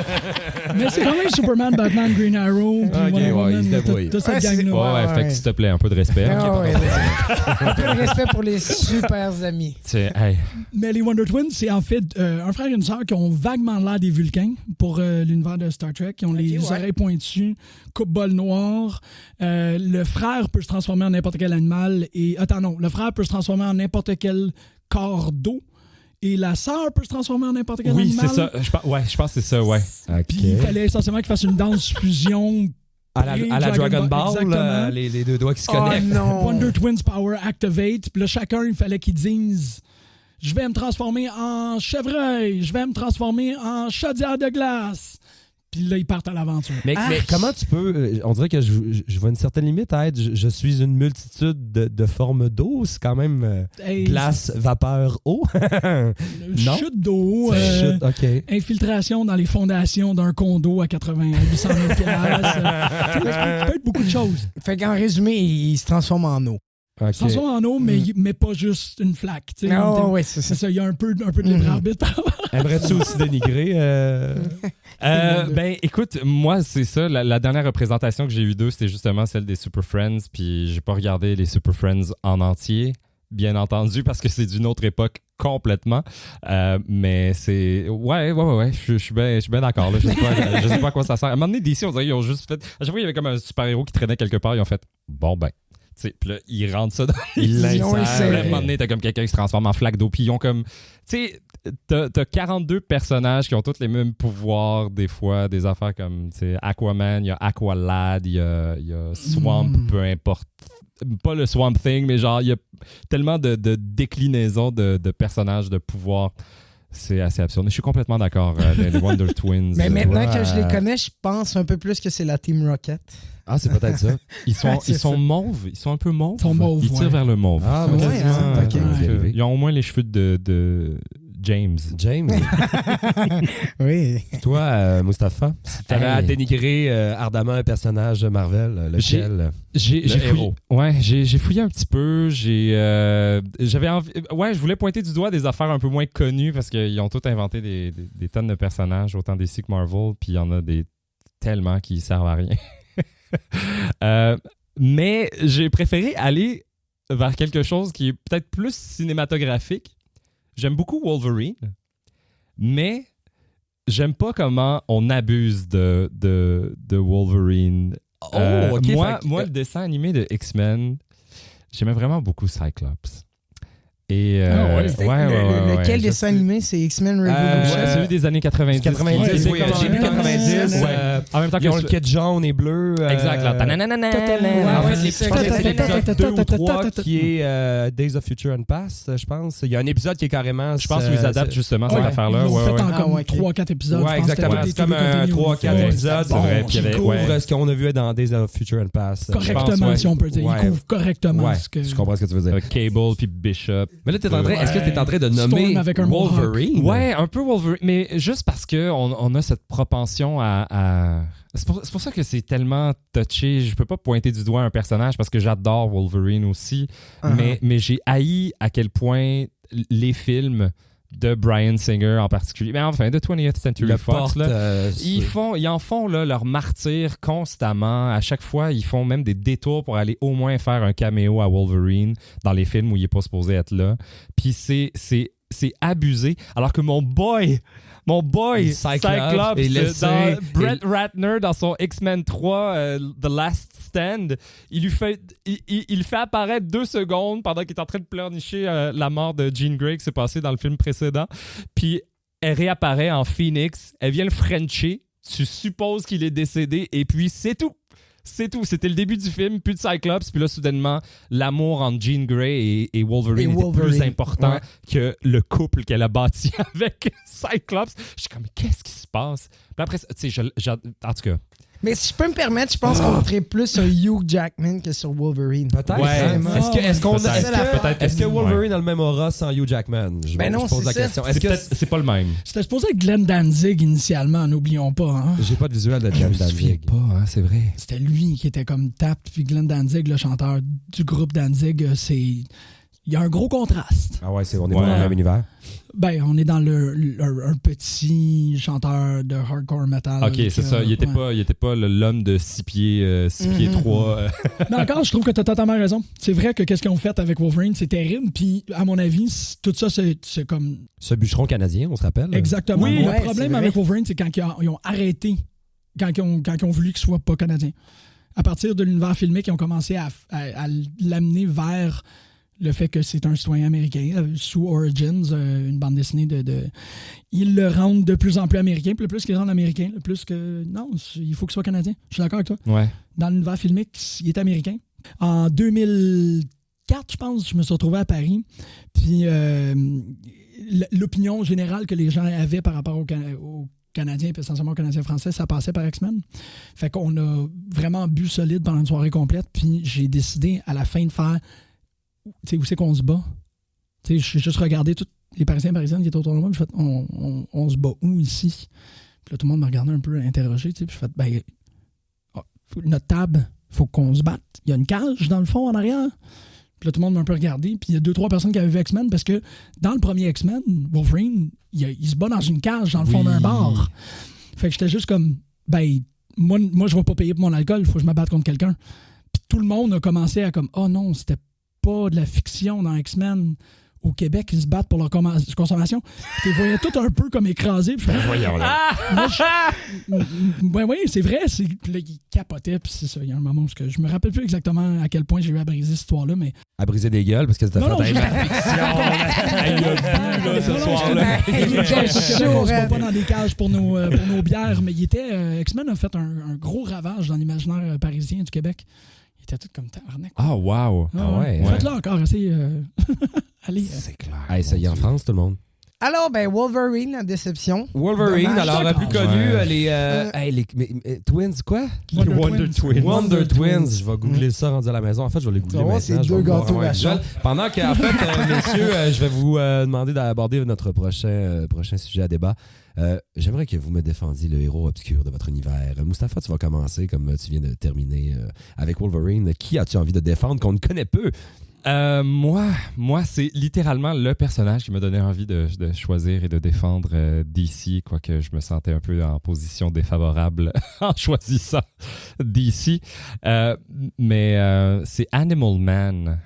Mais c'est quand même Superman, Batman, Green Arrow, puis Wonder Woman, toute cette gang-là. Ouais, fait que s'il te plaît, un peu de respect. Un peu de respect pour les super amis. Hey. Mais les Wonder Twins, c'est en fait un frère et une sœur qui ont vaguement l'air des Vulcains pour l'univers de Star Trek, qui ont les oreilles pointues, coupe-bol noir. Le frère peut se transformer en n'importe quel animal. Le frère peut se transformer en n'importe quel corps d'eau. Et la sœur peut se transformer en n'importe quel animal. Oui, c'est ça. Je pense que c'est ça, ouais. Puis il fallait essentiellement qu'il fasse une danse fusion. À la Dragon Ball, les deux doigts qui se connectent. Non. Wonder Twins Power Activate. Puis là, chacun, il fallait qu'ils disent « Je vais me transformer en chevreuil. Je vais me transformer en chaudière de glace. » Puis là, ils partent à l'aventure. Mais comment tu peux... On dirait que je vois une certaine limite à être... Je suis une multitude de formes d'eau. C'est quand même glace, vapeur, eau. Non? Chute d'eau. Chute, OK. Infiltration dans les fondations d'un condo à 800 000 $. Ça peut être beaucoup de choses. Fait qu'en résumé, il se transforme en eau. Okay. Ils sont en eau, mais pas juste une flaque. Non, oui, c'est ça. Il y a un peu de libre arbitre. Aimerais-tu aussi dénigrer? Ben, écoute, moi, c'est ça. La dernière représentation que j'ai eue d'eux, c'était justement celle des Super Friends. Puis j'ai pas regardé les Super Friends en entier, bien entendu, parce que c'est d'une autre époque complètement. Mais c'est... Ouais. Je suis bien d'accord. Là. Je sais pas à quoi ça sert. À un moment donné, DC, on dirait qu'ils ont juste fait... À chaque fois, il y avait comme un super-héros qui traînait quelque part. Ils ont fait... Bon, ben... Puis là, ils rentrent ça dans ils l'insèrent. À un moment donné, t'as comme quelqu'un qui se transforme en flaque d'eau. Puis ils ont comme... Tu sais, t'as 42 personnages qui ont tous les mêmes pouvoirs, des fois, des affaires comme, tu sais, Aquaman, il y a Aqualad, il y a Swamp, peu importe. Pas le Swamp Thing, mais genre, il y a tellement de déclinaisons de personnages, de pouvoirs. C'est assez absurde. Je suis complètement d'accord, les Wonder Twins. Mais maintenant que je les connais, je pense un peu plus que c'est la Team Rocket. Ah, c'est peut-être ça. Ils sont mauves. Ils sont un peu mauves. Ils tirent vers le mauve. Ah, mais ouais, ils ont au moins les cheveux de James. Oui. Toi, Mustapha, si tu avais à dénigrer ardemment un personnage de Marvel, lequel? J'ai fouillé. Ouais, j'ai fouillé un petit peu. J'avais envie. Ouais, je voulais pointer du doigt des affaires un peu moins connues parce qu'ils ont tous inventé des tonnes de personnages, autant DC que Marvel, puis il y en a des tellement qui servent à rien. Mais j'ai préféré aller vers quelque chose qui est peut-être plus cinématographique. J'aime beaucoup Wolverine, mais j'aime pas comment on abuse de Wolverine. OK. Moi, le dessin animé de X-Men, j'aimais vraiment beaucoup Cyclops. Et lequel dessin animé, c'est X-Men Revolution? C'est celui des années 90. 90, oui, début 90. En même temps qu'ils ont le kit jaune et bleu. Exact. Là. En fait, je pense que c'est l'épisode 2 ou 3 qui est Days of Future and Past, je pense. Il y a un épisode qui est carrément... Je pense qu'ils adaptent justement cette affaire-là. Ils l'ont fait en comme 3-4 épisodes. Ouais, exactement. C'est comme un 3-4 épisodes qui couvre ce qu'on a vu dans Days of Future and Past. Correctement, si on peut dire. Ils couvrent correctement ce que... Je comprends ce que tu veux dire. Cable puis Bishop. Mais là, est-ce que tu es en train de nommer Wolverine? Ouais, un peu Wolverine, mais juste parce qu'on a cette propension à... C'est pour ça que c'est tellement touché. Je peux pas pointer du doigt un personnage parce que j'adore Wolverine aussi, mais j'ai haï à quel point les films de Bryan Singer en particulier, mais enfin de 20th Century Fox, ils en font là, leur martyr constamment. À chaque fois, ils font même des détours pour aller au moins faire un caméo à Wolverine dans les films où il est pas supposé être là. Puis c'est abusé. Alors que mon boy Cyclops dans Brett Ratner dans son X-Men 3 The Last Stand, il fait apparaître 2 secondes pendant qu'il est en train de pleurnicher la mort de Jean Grey qui s'est passée dans le film précédent, puis elle réapparaît en Phoenix, elle vient le frencher, tu supposes qu'il est décédé et puis c'est tout. C'était le début du film, plus de Cyclops, puis là, soudainement, l'amour entre Jean Grey et Wolverine était plus important que le couple qu'elle a bâti avec Cyclops. Je suis comme, qu'est-ce qui se passe? Puis après, tu sais, en tout cas... Mais si je peux me permettre, je pense qu'on voterait plus sur Hugh Jackman que sur Wolverine. Peut-être. Ouais. Est-ce que Wolverine a le même aura sans Hugh Jackman? Je pose la question. C'est pas le même. C'était supposé être Glenn Danzig initialement, n'oublions pas. Hein? J'ai pas de visuel de Glenn Danzig. C'est vrai. C'était lui qui était comme Tapt, puis Glenn Danzig, le chanteur du groupe Danzig, il y a un gros contraste. Ah ouais, on est pas dans le même univers. Ben, on est dans un petit chanteur de hardcore metal. OK, c'est ça. Il était pas l'homme de 6 pieds 3. Mais encore, je trouve que tu as totalement raison. C'est vrai que qu'est-ce qu'ils ont fait avec Wolverine, c'est terrible. Puis, à mon avis, tout ça, c'est comme... Ce bûcheron canadien, on se rappelle? Exactement. Oui, le problème avec Wolverine, c'est quand ils ont arrêté, quand ils ont voulu qu'il soit pas canadien. À partir de l'univers filmique, ils ont commencé à l'amener vers... le fait que c'est un citoyen américain, sous Origins, une bande dessinée ils le rendent de plus en plus américain, puis le plus qu'ils rendent américain, le plus que... Non, il faut qu'il soit canadien. Je suis d'accord avec toi. Ouais. Dans l'univers filmique, il est américain. En 2004, je pense, je me suis retrouvé à Paris, puis l'opinion générale que les gens avaient par rapport aux Canadiens, puis essentiellement aux Canadiens français, ça passait par X-Men. Fait qu'on a vraiment bu solide pendant une soirée complète, puis j'ai décidé à la fin de faire... Tu sais, où c'est qu'on se bat? Tu sais, j'ai juste regardé tous les Parisiens et Parisiennes qui étaient autour de moi, puis je fais, on se bat où ici? Puis là, tout le monde me regardait un peu interrogé, tu sais, puis je fais, notre table, il faut qu'on se batte. Il y a une cage dans le fond, en arrière. Puis là, tout le monde m'a un peu regardé, puis il y a 2-3 personnes qui avaient vu X-Men, parce que dans le premier X-Men, Wolverine, il se bat dans une cage dans le fond d'un bar. Fait que j'étais juste comme, moi je vais pas payer pour mon alcool, il faut que je me batte contre quelqu'un. Puis tout le monde a commencé à comme, oh non, c'était pas de la fiction dans X-Men. Au Québec, ils se battent pour leur consommation. Tu les voyais tout un peu comme écrasés. Voyons là. Oui, c'est vrai. Puis là, ils capotaient. Puis c'est ça, il y a un moment où je me rappelle plus exactement à quel point j'ai eu à briser cette histoire-là. Mais... À briser des gueules parce que c'était fait la fiction. Il a bu là, ce soir-là. On se bat pas dans des cages pour nos bières. Mais X-Men a fait un gros ravage dans l'imaginaire parisien du Québec. Il était tout comme tabarnak. Ah, wow. Ah ouais. Faites-le encore, essayez. Allez. C'est clair. Ça y est en France, tout le monde. Alors, Wolverine, la déception. Wolverine, alors plus connu, les Twins, quoi? Wonder Twins. Je vais googler ça rendu à la maison. En fait, je vais les googler maintenant. C'est 2 gâteaux à chaque. Pendant qu'en fait, messieurs, je vais vous demander d'aborder notre prochain sujet à débat. J'aimerais que vous me défendiez le héros obscur de votre univers. Mustapha, tu vas commencer comme tu viens de terminer avec Wolverine. Qui as-tu envie de défendre qu'on ne connaît peu? Moi, c'est littéralement le personnage qui m'a donné envie de choisir et de défendre DC, quoique je me sentais un peu en position défavorable en choisissant DC. Mais c'est Animal Man.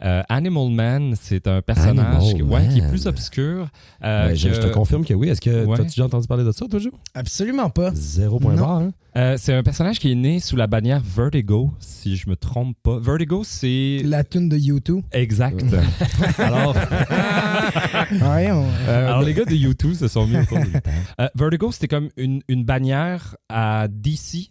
Animal Man, c'est un personnage qui est plus obscur. Je te confirme que oui. Est-ce que t'as déjà entendu parler de ça, toi, Joe? Absolument pas. 0 point barre. Hein? C'est un personnage qui est né sous la bannière Vertigo, si je me trompe pas. Vertigo, c'est... La tune de U2. Exact. Alors... Alors, les gars de U2 se sont mis autour de Vertigo, c'était comme une bannière à DC,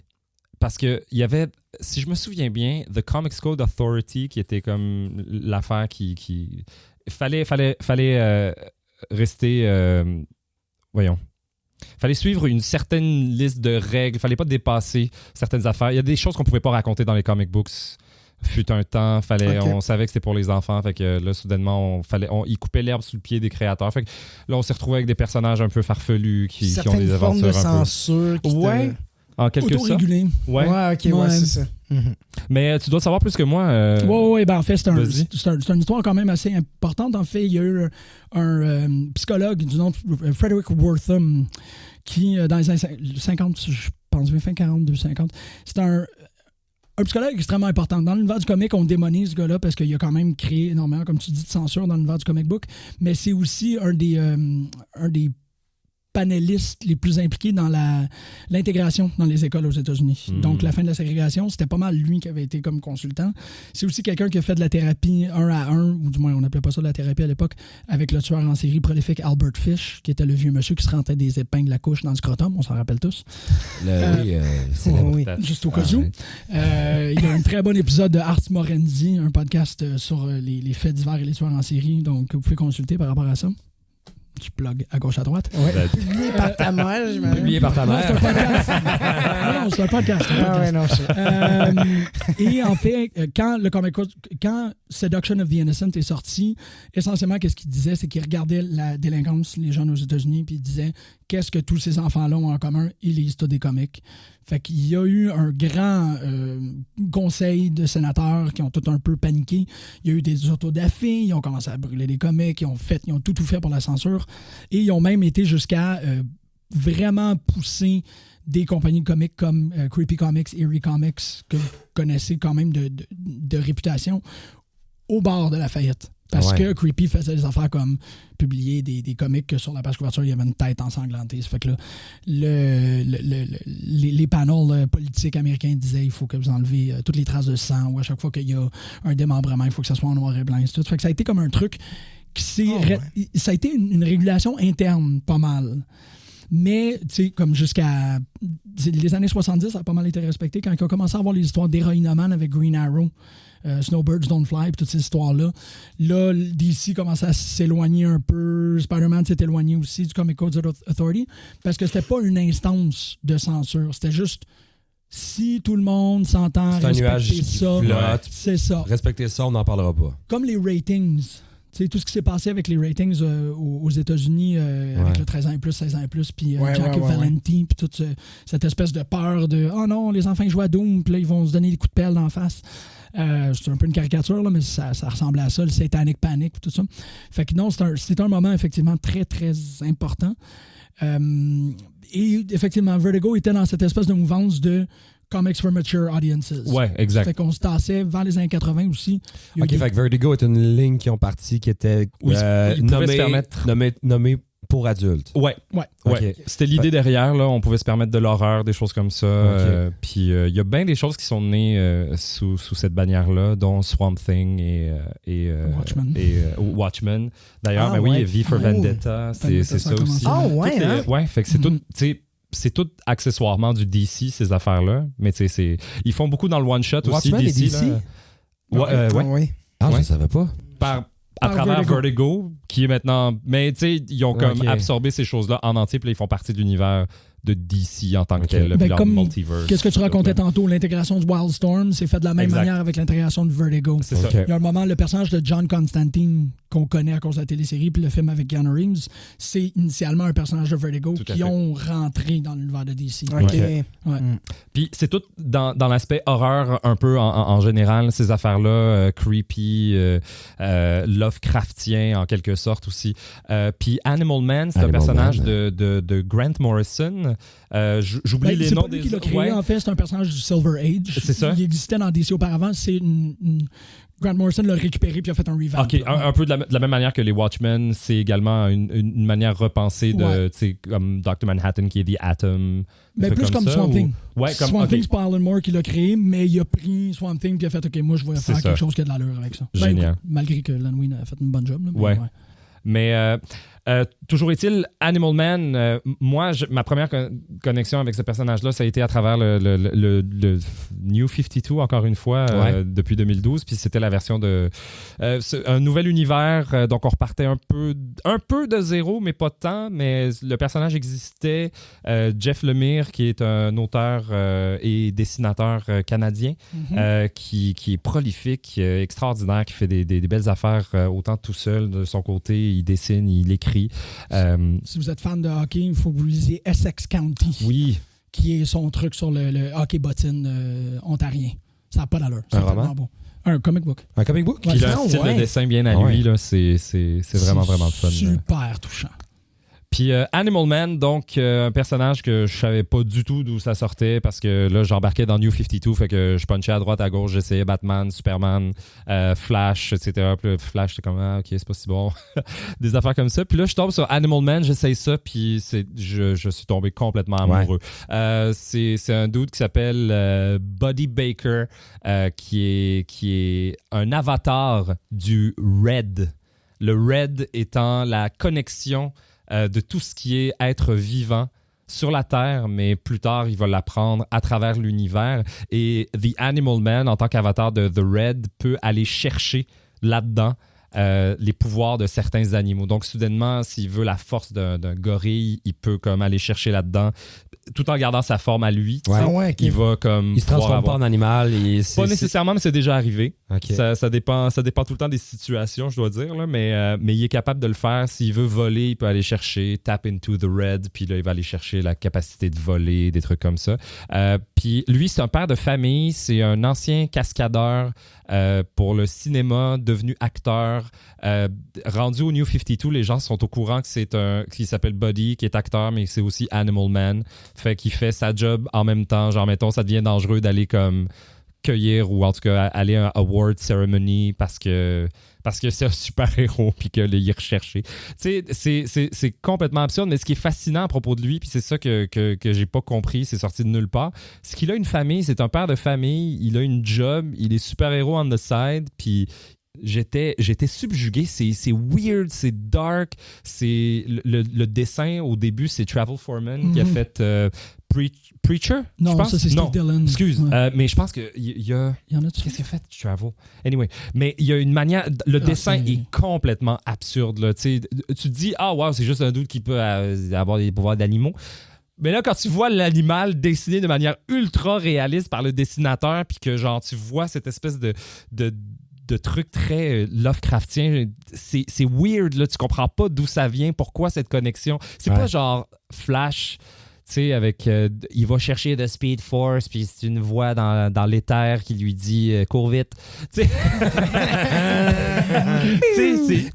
parce qu'il y avait, si je me souviens bien, The Comics Code Authority, qui était comme l'affaire qui... Fallait rester... Fallait suivre une certaine liste de règles. Fallait pas dépasser certaines affaires. Il y a des choses qu'on pouvait pas raconter dans les comic books. Fut un temps, on savait que c'était pour les enfants. Fait que là, soudainement, ils coupaient l'herbe sous le pied des créateurs. Fait que là, on s'est retrouvé avec des personnages un peu farfelus qui ont des aventures de un censure peu. Ouais. En quelque sorte. Ouais, c'est ça. Mais tu dois savoir plus que moi. En fait, c'est une histoire quand même assez importante. En fait, il y a eu un psychologue du nom de Frederick Wortham qui, dans les années 50, je pense, fin 42, 50, c'est un psychologue extrêmement important. Dans l'univers du comic, on démonise ce gars-là parce qu'il a quand même créé énormément, comme tu dis, de censure dans l'univers du comic book. Mais c'est aussi un des panélistes les plus impliqués dans l'intégration dans les écoles aux États-Unis. Donc, la fin de la ségrégation, c'était pas mal lui qui avait été comme consultant. C'est aussi quelqu'un qui a fait de la thérapie 1 à 1, ou du moins, on n'appelait pas ça de la thérapie à l'époque, avec le tueur en série prolifique Albert Fish, qui était le vieux monsieur qui se rentrait des épingles à couche dans le scrotum, on s'en rappelle tous. Juste au cas où. Il y a un très bon épisode de Ars Morenzi, un podcast sur les faits divers et les tueurs en série, donc vous pouvez consulter par rapport à ça. Je plug à gauche à droite. Ouais. Publié par ta mère, j'imagine. Publié par ta mère. Non, c'est un podcast. Et en fait, quand Seduction of the Innocent est sorti, essentiellement, qu'est-ce qu'il disait? C'est qu'il regardait la délinquance, les jeunes aux États-Unis, puis il disait qu'est-ce que tous ces enfants-là ont en commun? Ils lisent tous des comics. Fait qu'il y a eu un grand conseil de sénateurs qui ont tout un peu paniqué. Il y a eu des autodafés, ils ont commencé à brûler des comics, ils ont tout fait pour la censure. Et ils ont même été jusqu'à vraiment pousser des compagnies de comics comme Creepy Comics, Eerie Comics, que vous connaissez quand même de réputation, au bord de la faillite. Parce que Creepy faisait des affaires comme publier des comics que sur la page couverture, il y avait une tête ensanglantée. Ça fait que là, les panels politiques américains disaient il faut que vous enlevez toutes les traces de sang, ou à chaque fois qu'il y a un démembrement, il faut que ça soit en noir et blanc. Tout. Ça fait que ça a été comme un truc ça a été une régulation interne, pas mal. Mais, tu sais, comme jusqu'à les années 70, ça a pas mal été respecté. Quand ils ont commencé à avoir les histoires d'héroïnomane avec Green Arrow, Snowbirds Don't Fly, toutes ces histoires-là, là, DC commençait à s'éloigner un peu. Spider-Man s'est éloigné aussi du Comic Code Authority parce que c'était pas une instance de censure. C'était juste si tout le monde s'entend, respecter ça, c'est ça. Respecter ça, on n'en parlera pas. Comme les ratings. C'est tout ce qui s'est passé avec les ratings aux États-Unis avec le 13 ans et plus, 16 ans et plus, puis Jack Valenti, puis toute cette espèce de peur de « Oh non, les enfants jouent à Doom, puis là, ils vont se donner des coups de pelle d'en face. » C'est un peu une caricature, là, mais ça ressemblait à ça, le Satanic Panic, tout ça. Fait que non, c'est un moment effectivement très, très important. Et effectivement, Vertigo était dans cette espèce de mouvance de Comics for Mature Audiences. Ouais, exact. Fait qu'on se tassait vers les années 80 aussi. OK, fait que Vertigo est une ligne qui ont parti qui était nommée pour adultes. Ouais. Okay. C'était l'idée derrière, là. On pouvait se permettre de l'horreur, des choses comme ça. Puis il y a bien des choses qui sont nées sous cette bannière-là, dont Swamp Thing et Watchmen. D'ailleurs, V for Vendetta, c'est ça aussi. Ah ouais, hein? Ouais, fait que c'est tout... C'est tout accessoirement du DC, ces affaires-là. Mais tu sais, ils font beaucoup dans le one-shot aussi, DC. Ouais. Ah, je ne savais pas. À travers Vertigo, qui est maintenant... Mais tu sais, ils ont comme absorbé ces choses-là en entier, puis là, ils font partie de l'univers de DC en tant que tel, le comme multiverse. Qu'est-ce que tu racontais tantôt, l'intégration de Wildstorm, c'est fait de la même manière avec l'intégration de Vertigo. C'est ça. Il y a un moment, le personnage de John Constantine, qu'on connaît à cause de la télésérie, puis le film avec Keanu Reeves, c'est initialement un personnage de Vertigo qui ont rentré dans l'univers de DC. Puis c'est tout dans l'aspect horreur un peu en général, ces affaires-là, creepy, Lovecraftien en quelque sorte aussi. Puis Animal Man, c'est un personnage de Grant Morrison, J'oublie les noms des... C'est pas lui qui l'a créé, en fait, c'est un personnage du Silver Age. C'est ça. Il existait dans DC auparavant, c'est Grant Morrison l'a récupéré puis a fait un revamp. OK, un peu de la même manière que les Watchmen, c'est également une manière repensée de, tu sais, comme Dr. Manhattan qui est The Atom. Mais plus comme Swamp Thing. Comme Swamp Thing, c'est pas Alan Moore qui l'a créé, mais il a pris Swamp Thing puis il a fait OK, moi je vais faire quelque chose qui a de l'allure avec ça. Génial. Malgré que Len Wein a fait une bonne job. Là, mais toujours est-il, Animal Man, moi, ma première connexion avec ce personnage-là, ça a été à travers le New 52, encore une fois, depuis 2012. Puis c'était la version de un nouvel univers. Donc on repartait un peu de zéro, mais pas de temps. Mais le personnage existait. Jeff Lemire, qui est un auteur et dessinateur canadien, qui est prolifique, extraordinaire, qui fait des belles affaires autant tout seul de son côté. Il dessine, il écrit. Si vous êtes fan de hockey, il faut que vous lisiez Essex County. Oui. Qui est son truc sur le hockey bottine ontarien. Ça n'a pas d'allure. Un roman? Bon. Un comic book. Un comic book? Puis il a un style de dessin bien à lui. Là, c'est vraiment, vraiment fun. Super touchant. Puis Animal Man, donc un personnage que je savais pas du tout d'où ça sortait parce que là, j'embarquais dans New 52, fait que je punchais à droite, à gauche, j'essayais Batman, Superman, Flash, etc. Puis Flash, c'est comme, ok, c'est pas si bon. Des affaires comme ça. Puis là, je tombe sur Animal Man, j'essaye ça, puis je suis tombé complètement amoureux. C'est un dude qui s'appelle Buddy Baker, qui est un avatar du Red. Le Red étant la connexion de tout ce qui est être vivant sur la Terre, mais plus tard, il va l'apprendre à travers l'univers. Et The Animal Man, en tant qu'avatar de The Red, peut aller chercher là-dedans les pouvoirs de certains animaux. Donc, soudainement, s'il veut la force d'un gorille, il peut comme aller chercher là-dedans, tout en gardant sa forme à lui. Il va comme... Il se transforme pas en animal. Pas nécessairement, mais c'est déjà arrivé. Okay. Ça dépend tout le temps des situations, je dois dire. Là, mais il est capable de le faire. S'il veut voler, il peut aller chercher Tap into the Red, puis là, il va aller chercher la capacité de voler, des trucs comme ça. Puis lui, c'est un père de famille. C'est un ancien cascadeur pour le cinéma, devenu acteur. Rendu au New 52, les gens sont au courant que c'est qui s'appelle Buddy, qui est acteur, mais c'est aussi Animal Man. Fait qu'il fait sa job en même temps. Genre, mettons, ça devient dangereux d'aller comme cueillir ou en tout cas aller à un award ceremony parce que c'est un super-héros puis qu'il est recherché. Tu sais, c'est complètement absurde, mais ce qui est fascinant à propos de lui, puis c'est ça que j'ai pas compris, c'est sorti de nulle part, c'est qu'il a une famille, c'est un père de famille, il a une job, il est super-héros on the side, puis j'étais subjugué. C'est weird, c'est dark. C'est le dessin au début, c'est Travel Foreman qui a fait Preacher. Non, je pense? Ça c'est Steve Dillon. Excuse, mais je pense qu'il y a. Qu'est-ce qu'il a fait Travel? Anyway, mais il y a une manière. Le dessin est complètement absurde. Là. Tu te dis, wow, c'est juste un dude qui peut avoir des pouvoirs d'animaux. Mais là, quand tu vois l'animal dessiné de manière ultra réaliste par le dessinateur, puis que genre tu vois cette espèce de trucs très Lovecraftien, c'est weird, là, tu comprends pas d'où ça vient, pourquoi cette connexion. C'est pas genre Flash, tu sais, avec il va chercher The Speed Force, puis c'est une voix dans l'éther qui lui dit cours vite. Tu sais,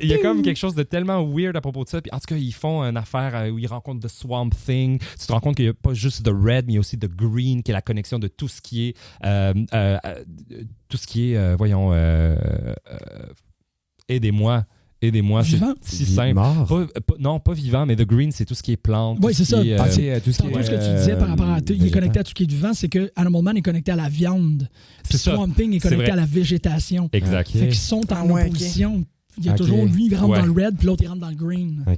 il y a comme quelque chose de tellement weird à propos de ça. Puis en tout cas, ils font une affaire où ils rencontrent The Swamp Thing. Tu te rends compte qu'il n'y a pas juste The Red, mais il y a aussi The Green, qui est la connexion de tout ce qui est voyons, aidez-moi, vivant? C'est si simple. Non, pas vivant, mais The Green, c'est tout ce qui est plante. Oui, c'est ça. Tout ce qui est, ce que tu disais par rapport à il est connecté à tout ce qui est vivant, c'est que Animal Man est connecté à la viande. Puis Swamp Thing est connecté à la végétation. Exact. Fait qu'ils sont en opposition. Il y a toujours lui, il rentre dans le red, puis l'autre, il rentre dans le green. Puis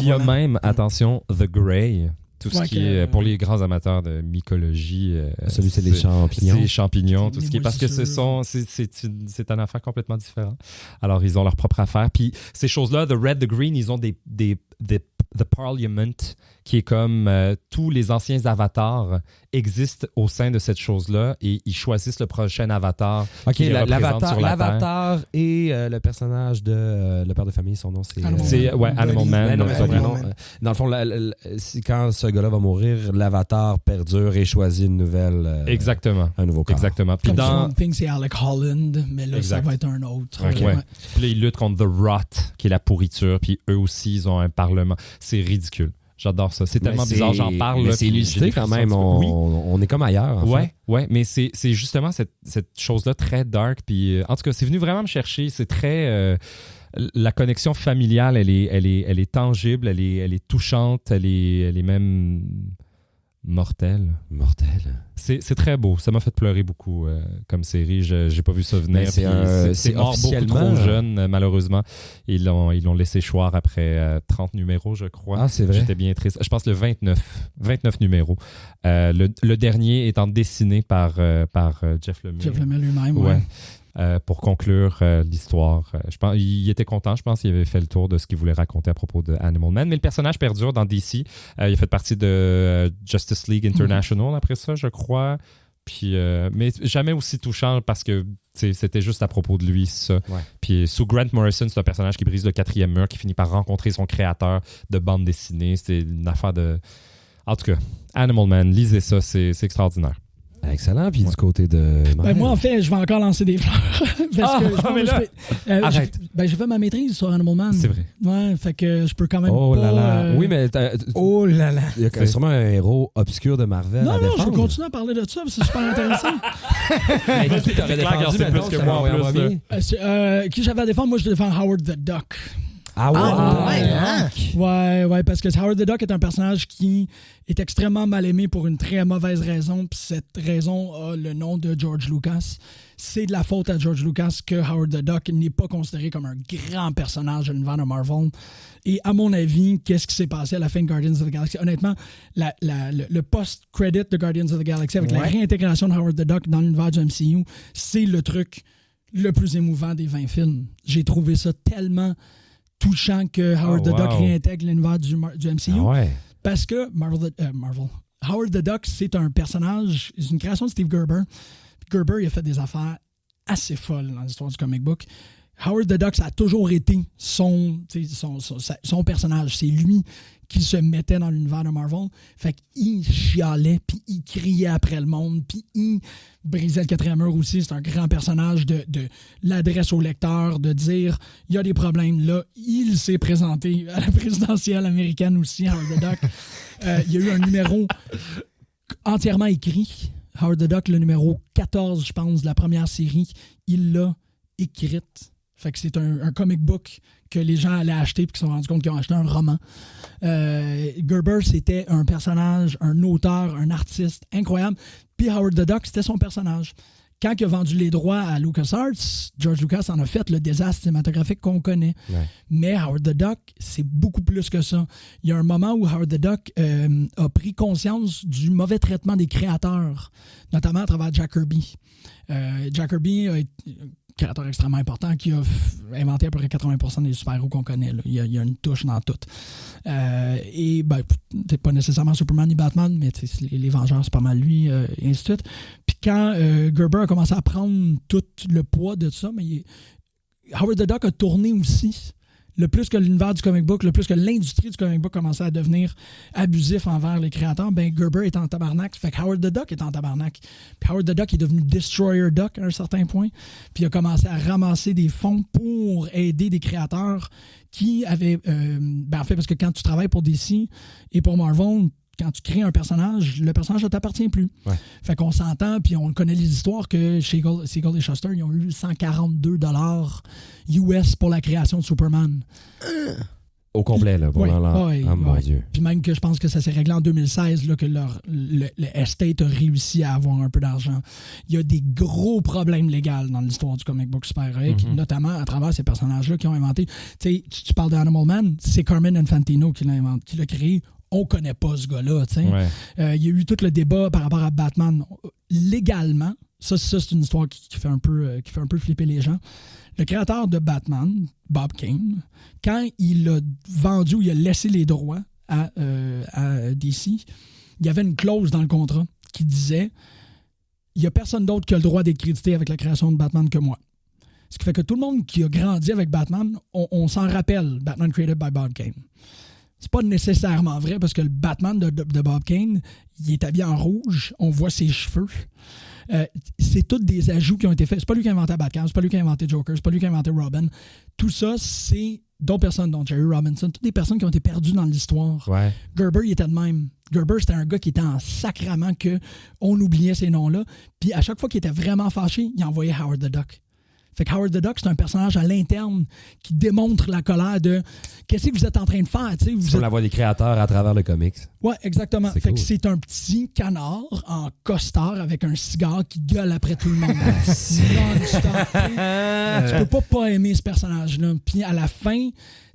il y a même, attention, The Grey. Tout ce qui est, pour les grands amateurs de mycologie, celui c'est les champignons. C'est les champignons, tout ce qui est, parce que c'est un affaire complètement différent. Alors, ils ont leur propre affaire. Puis ces choses-là, The Red, The Green, ils ont The Parliament, qui est comme tous les anciens avatars existent au sein de cette chose-là et ils choisissent le prochain avatar qui les représente sur la l'avatar Terre. Et le personnage de le père de famille, son nom c'est... Animal Man. Dans le fond, quand ce gars-là va mourir, l'avatar perdure et choisit une nouvelle... Exactement. Un nouveau corps. Exactement. Puis Swamp Thing, c'est Alec Holland, mais là, ça va être un autre. Puis là, ils luttent contre The Rot, qui est la pourriture, puis eux aussi, ils ont un parlement. C'est ridicule. J'adore ça. C'est tellement bizarre, j'en parle. Là, c'est illustré quand même. On est comme ailleurs. Ouais, mais c'est justement cette chose-là très dark. Puis, en tout cas, c'est venu vraiment me chercher. C'est très... la connexion familiale, elle est tangible, elle est touchante, elle est même mortelle. C'est très beau. Ça m'a fait pleurer beaucoup comme série. J'ai pas vu ça venir. C'est mort beaucoup trop jeune, malheureusement. Ils l'ont laissé choir après 30 numéros, je crois. Ah, c'est vrai? J'étais bien triste. Je pense le 29 numéros. Le dernier étant dessiné par Jeff Lemire. Jeff Lemire lui-même, ouais. Pour conclure l'histoire. Je pense, il était content, je pense qu'il avait fait le tour de ce qu'il voulait raconter à propos de Animal Man. Mais le personnage perdure dans DC. Il a fait partie de Justice League International après ça, je crois. Puis, mais jamais aussi touchant parce que c'était juste à propos de lui, ça. Ouais. Puis sous Grant Morrison, c'est un personnage qui brise le 4e mur, qui finit par rencontrer son créateur de bande dessinée. C'est une affaire de... En tout cas, Animal Man, lisez ça, c'est extraordinaire. Excellent. Puis du côté de... moi, en fait, je vais encore lancer des fleurs. Arrête. J'ai fait ma maîtrise sur Animal Man. C'est vrai. Ouais, fait que je peux quand même là là. Oui, mais... Oh là là. Il y a sûrement un héros obscur de Marvel à défendre. Non, je vais continuer à parler de ça, parce que c'est super intéressant. Qui t'aurais défendu, plus que moi en plus? Qui j'avais à défendre? Moi, je défends Howard the Duck. Ouais, parce que Howard the Duck est un personnage qui est extrêmement mal aimé pour une très mauvaise raison, puis cette raison a le nom de George Lucas. C'est de la faute à George Lucas que Howard the Duck n'est pas considéré comme un grand personnage de l'univers de Marvel. Et à mon avis, qu'est-ce qui s'est passé à la fin de Guardians of the Galaxy? Honnêtement, le post-credit de Guardians of the Galaxy avec la réintégration de Howard the Duck dans l'univers du MCU, c'est le truc le plus émouvant des 20 films. J'ai trouvé ça tellement... touchant que Howard the Duck réintègre l'univers du MCU. Parce que Howard the Duck, c'est un personnage, c'est une création de Steve Gerber. Gerber, il a fait des affaires assez folles dans l'histoire du comic book. Howard the Duck, ça a toujours été son personnage. C'est lui qui se mettait dans l'univers de Marvel. Fait qu'il chialait, puis il criait après le monde, puis il brisait le 4e mur aussi. C'est un grand personnage de l'adresse au lecteur, de dire il y a des problèmes là. Il s'est présenté à la présidentielle américaine aussi, Howard the Duck. Il y a eu un numéro entièrement écrit. Howard the Duck, le numéro 14, je pense, de la première série, il l'a écrite. Fait que c'est un comic book que les gens allaient acheter et qui se sont rendus compte qu'ils ont acheté un roman. Gerber, c'était un personnage, un auteur, un artiste incroyable. Puis Howard the Duck, c'était son personnage. Quand il a vendu les droits à LucasArts, George Lucas en a fait le désastre cinématographique qu'on connaît. Ouais. Mais Howard the Duck, c'est beaucoup plus que ça. Il y a un moment où Howard the Duck a pris conscience du mauvais traitement des créateurs, notamment à travers Jack Kirby. Jack Kirby a été créateur extrêmement important qui a inventé à peu près 80% des super-héros qu'on connaît. Là. Il y a une touche dans tout. Et c'est pas nécessairement Superman ni Batman, mais les Vengeurs, c'est pas mal lui, et ainsi de suite. Puis quand Gerber a commencé à prendre tout le poids de ça, mais Howard the Duck a tourné aussi. Le plus que l'univers du comic book, le plus que l'industrie du comic book commençait à devenir abusif envers les créateurs, Gerber est en tabarnak. Fait que Howard the Duck est en tabarnak. Puis Howard the Duck est devenu Destroyer Duck à un certain point. Puis il a commencé à ramasser des fonds pour aider des créateurs qui avaient... en fait, parce que quand tu travailles pour DC et pour Marvel, quand tu crées un personnage, le personnage ne t'appartient plus. Ouais. Fait qu'on s'entend, puis on connaît les histoires que Siegel et Shuster, ils ont eu 142 $, US pour la création de Superman. Au complet, là, pour mon Dieu. Puis même que je pense que ça s'est réglé en 2016, là, que le estate a réussi à avoir un peu d'argent. Il y a des gros problèmes légaux dans l'histoire du comic book super-héroïque, notamment à travers ces personnages-là qui ont inventé. Tu parles d'Animal Man, c'est Carmine Infantino qui l'a créé. On connaît pas ce gars-là, tu sais. Ouais. Il y a eu tout le débat par rapport à Batman. Légalement, ça c'est une histoire qui fait un peu flipper les gens. Le créateur de Batman, Bob Kane, quand il a vendu ou il a laissé les droits à DC, il y avait une clause dans le contrat qui disait il n'y a personne d'autre qui a le droit d'être crédité avec la création de Batman que moi. Ce qui fait que tout le monde qui a grandi avec Batman, on s'en rappelle, Batman created by Bob Kane. C'est pas nécessairement vrai parce que le Batman de Bob Kane, il est habillé en rouge, on voit ses cheveux. C'est tous des ajouts qui ont été faits. C'est pas lui qui a inventé Batman, c'est pas lui qui a inventé Joker, c'est pas lui qui a inventé Robin. Tout ça, c'est d'autres personnes, dont Jerry Robinson, toutes des personnes qui ont été perdues dans l'histoire. Ouais. Gerber, il était de même. Gerber, c'était un gars qui était en sacrament qu'on oubliait ces noms-là. Puis à chaque fois qu'il était vraiment fâché, il envoyait Howard the Duck. Fait que Howard the Duck, c'est un personnage à l'interne qui démontre la colère de qu'est-ce que vous êtes en train de faire. C'est comme la voix des créateurs à travers le comics. Ouais, exactement. C'est fait cool. que c'est un petit canard en costard avec un cigare qui gueule après tout le monde. Tu peux pas aimer ce personnage-là. Puis à la fin,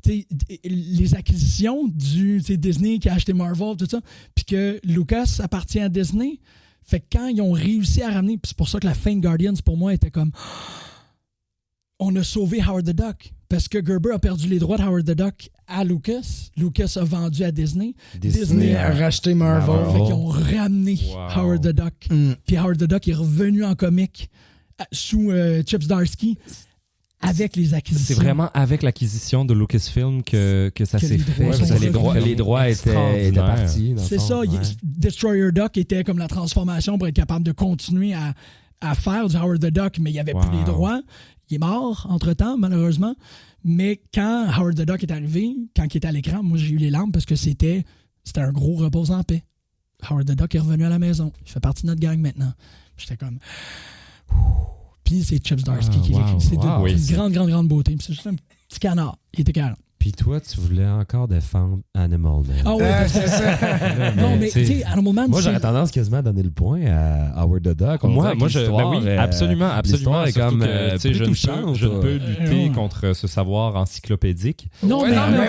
les acquisitions du Disney qui a acheté Marvel, tout ça, puis que Lucas appartient à Disney. Fait que quand ils ont réussi à ramener, puis c'est pour ça que la fin de Guardians, pour moi, était comme... On a sauvé Howard the Duck parce que Gerber a perdu les droits de Howard the Duck à Lucas. Lucas a vendu à Disney. Disney a racheté Marvel. Fait qu'ils ont ramené Howard the Duck. Puis Howard the Duck est revenu en comic sous Chip Zdarsky avec les acquisitions. C'est vraiment avec l'acquisition de Lucasfilm que ça s'est fait. Parce que les droits étaient partis. C'est ça. Destroyer Duck était comme la transformation pour être capable de continuer à faire du Howard the Duck, mais il n'y avait plus les droits. Il est mort entre-temps, malheureusement. Mais quand Howard the Duck est arrivé, quand il était à l'écran, moi, j'ai eu les larmes parce que c'était un gros repos en paix. Howard the Duck est revenu à la maison. Il fait partie de notre gang maintenant. J'étais comme... Puis c'est Chip Zdarsky qui l'écrit. C'est une grande beauté. Puis c'est juste un petit canard. Il était carré. Puis toi, tu voulais encore défendre Animal Man. Ah oui, c'est ça. Non, mais tu sais, Animal Man, moi, j'aurais tendance quasiment à donner le point à Howard the Duck. Moi, oui, absolument. L'histoire est comme je ne peux lutter contre ce savoir encyclopédique. Non, mais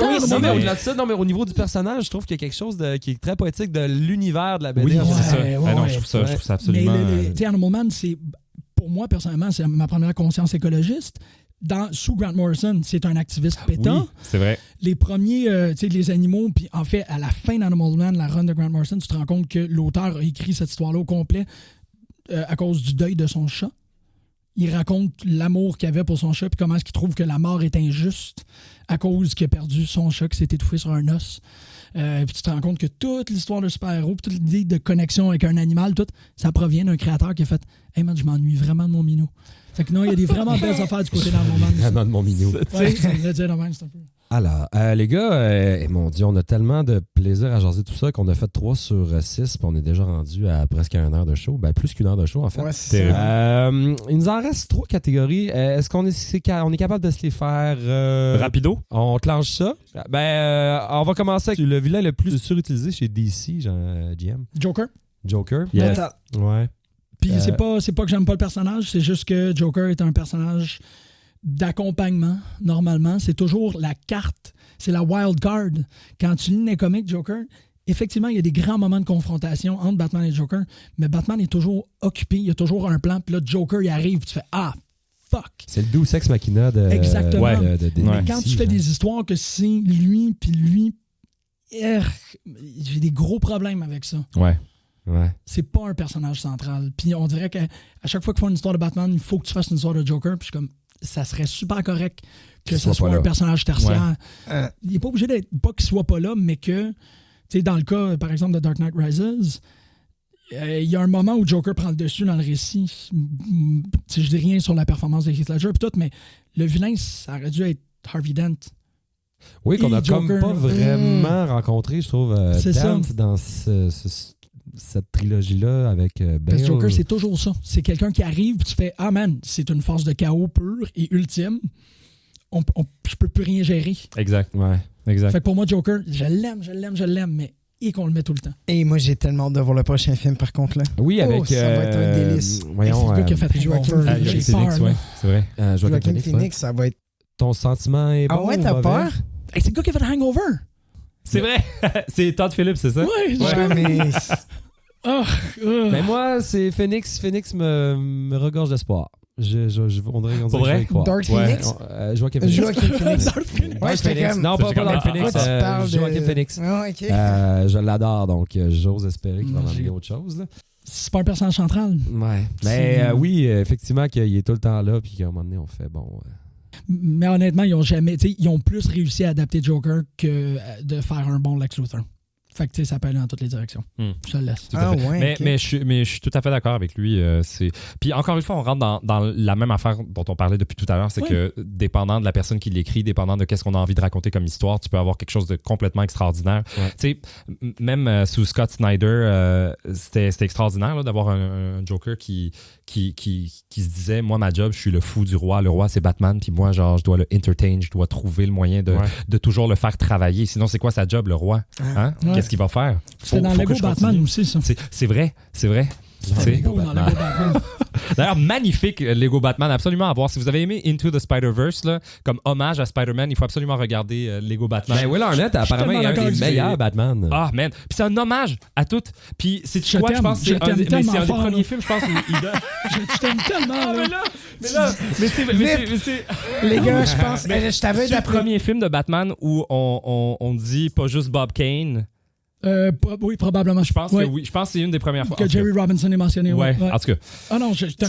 au-delà de ça, mais au niveau du personnage, je trouve qu'il y a quelque chose qui est très poétique de l'univers de la BD. Oui, c'est ça. Je trouve ça absolument... Mais tu sais, Animal Man, c'est... Pour moi, personnellement, c'est ma première conscience écologiste. Sous Grant Morrison, c'est un activiste pétant. Oui, c'est vrai. Les premiers, les animaux, puis en fait, à la fin d'Animal Man, la run de Grant Morrison, tu te rends compte que l'auteur a écrit cette histoire-là au complet à cause du deuil de son chat. Il raconte l'amour qu'il avait pour son chat, puis comment est-ce qu'il trouve que la mort est injuste à cause qu'il a perdu son chat qui s'est étouffé sur un os. Puis tu te rends compte que toute l'histoire de super-héros, toute l'idée de connexion avec un animal, tout, ça provient d'un créateur qui a fait « Hey man, je m'ennuie vraiment de mon minou. » Fait que non, il y a des vraiment belles affaires du côté d'Animal Man. Vraiment de mon minou. Ouais, c'est un peu... Alors, les gars, mon Dieu, on a tellement de plaisir à jaser tout ça qu'on a fait 3 sur 6 puis on est déjà rendu à presque 1 heure de show. Ben, plus qu'1 heure de show, en fait. Ouais, c'est ça. Il nous en reste 3 catégories. Est-ce qu'on est capable de se les faire... Rapido? On clenche ça. On va commencer avec le vilain le plus surutilisé chez DC, GM. Joker. Yes. Ouais. Puis c'est pas que j'aime pas le personnage, c'est juste que Joker est un personnage d'accompagnement, normalement. C'est toujours la carte, c'est la wild card. Quand tu lis les comics Joker, effectivement, il y a des grands moments de confrontation entre Batman et Joker, mais Batman est toujours occupé, il y a toujours un plan, puis là, Joker, il arrive, tu fais « Ah, fuck! » C'est le Deus Ex Machina de... Exactement. Mais quand tu fais des histoires que c'est lui, puis lui, j'ai des gros problèmes avec ça. Ouais. C'est pas un personnage central. Puis on dirait qu'à chaque fois qu'ils font une histoire de Batman, il faut que tu fasses une histoire de Joker. Puis je suis comme, ça serait super correct que ça soit un personnage tertiaire. Ouais. Il n'est pas obligé d'être, pas qu'il soit pas là, mais que, tu sais, dans le cas, par exemple, de Dark Knight Rises, il y a un moment où Joker prend le dessus dans le récit. Je dis rien sur la performance de Heath Ledger, tout, mais le vilain, ça aurait dû être Harvey Dent. Oui, qu'on a comme pas vraiment rencontré, je trouve, Dent dans cette trilogie-là avec Bale. Parce que Joker, c'est toujours ça. C'est quelqu'un qui arrive, tu fais « Ah man, c'est une force de chaos pure et ultime. Je peux plus rien gérer. » Exact. Fait que pour moi, Joker, je l'aime, mais qu'on le met tout le temps. Et moi, j'ai tellement hâte de voir le prochain film, par contre. Là. Oui, avec... ça va être un délice. Voyons, c'est le gars qui a fait Joaquin Phoenix, ouais, c'est vrai. Joaquin Phoenix, ça va être... Ton sentiment est bon. Ah ouais, t'as peur? C'est le gars qui a fait Hangover. C'est vrai. C'est Todd Phillips, c'est ça? Ouais. Mais... Mais moi, c'est Phoenix. Phoenix me regorge d'espoir. On dirait que je vais y croire. Dark Phoenix? Joaquin Phoenix. Ouais, Phoenix. Non, pas Dark Phoenix. Joaquin Phoenix. Je l'adore, donc j'ose espérer qu'il va m'amener autre chose. Là. C'est pas un personnage central. Ouais. Mais oui, effectivement, qu'il est tout le temps là, puis qu'à un moment donné, on fait bon... Mais honnêtement, ils ont plus réussi à adapter Joker que de faire un bon Lex Luthor. Fait que ça peut aller dans toutes les directions. Je te le laisse. Mais je suis tout à fait d'accord avec lui. Puis encore une fois, on rentre dans la même affaire dont on parlait depuis tout à l'heure, c'est que dépendant de la personne qui l'écrit, dépendant de qu'est-ce qu'on a envie de raconter comme histoire, tu peux avoir quelque chose de complètement extraordinaire. Tu sais, même sous Scott Snyder, c'était extraordinaire là, d'avoir un Joker qui se disait, moi, ma job, je suis le fou du roi. Le roi, c'est Batman, puis moi, genre, je dois le entertain, je dois trouver le moyen de toujours le faire travailler. Sinon, c'est quoi sa job, le roi? Hein? Qu'est-ce qu'il va faire? C'est dans Lego Batman aussi, ça. C'est vrai. D'ailleurs, magnifique Lego Batman, absolument à voir. Si vous avez aimé Into the Spider-Verse, là, comme hommage à Spider-Man, il faut absolument regarder Lego Batman. Will Arnett, apparemment, il est un des meilleurs Batman. Ah, man. Puis c'est un hommage à toutes. Puis c'est quoi, je pense, c'est un des premiers films, je pense. Je t'aime tellement. Mais c'est... Les gars, je pense... Je t'avais c'est le premier film de Batman où on dit pas juste Bob Kane. Oui, probablement. Je pense que oui. Je pense que c'est une des premières fois. Que Jerry Robinson est mentionné. Ouais, en tout cas. Ah non, t'as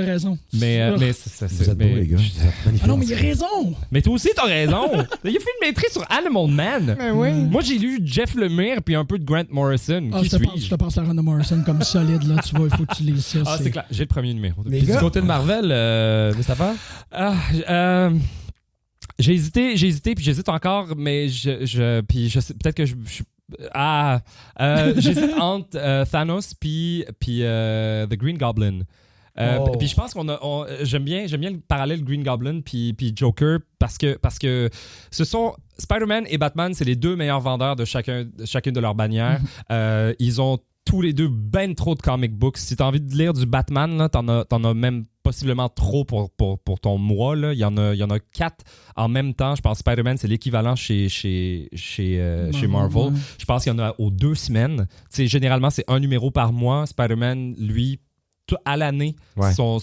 raison. Mais vous êtes beaux, les gars. Ah non, mais il a raison. Mais toi aussi, t'as raison. Il a fait une maîtrise sur Animal Man. Moi, j'ai lu Jeff Lemire puis un peu de Grant Morrison. Je te passe la run de Morrison comme solide, là. Tu vois, il faut que tu lises ça. Ah, c'est clair. J'ai le premier numéro. Puis du côté de Marvel, Mustapha? J'ai hésité, puis j'hésite encore, mais puis je sais, peut-être que je j'hésite entre Thanos puis The Green Goblin. Puis je pense j'aime bien le parallèle Green Goblin puis Joker parce que ce sont Spider-Man et Batman, c'est les deux meilleurs vendeurs de chacune de leurs bannières. Ils ont tous les deux ben trop de comic books. Si t'as envie de lire du Batman, là, t'en as même possiblement trop pour ton mois. Là. Il y en a 4 en même temps. Je pense que Spider-Man, c'est l'équivalent chez Marvel. Je pense qu'il y en a aux 2 semaines. T'sais, généralement, c'est un numéro par mois. Spider-Man, lui, à l'année, son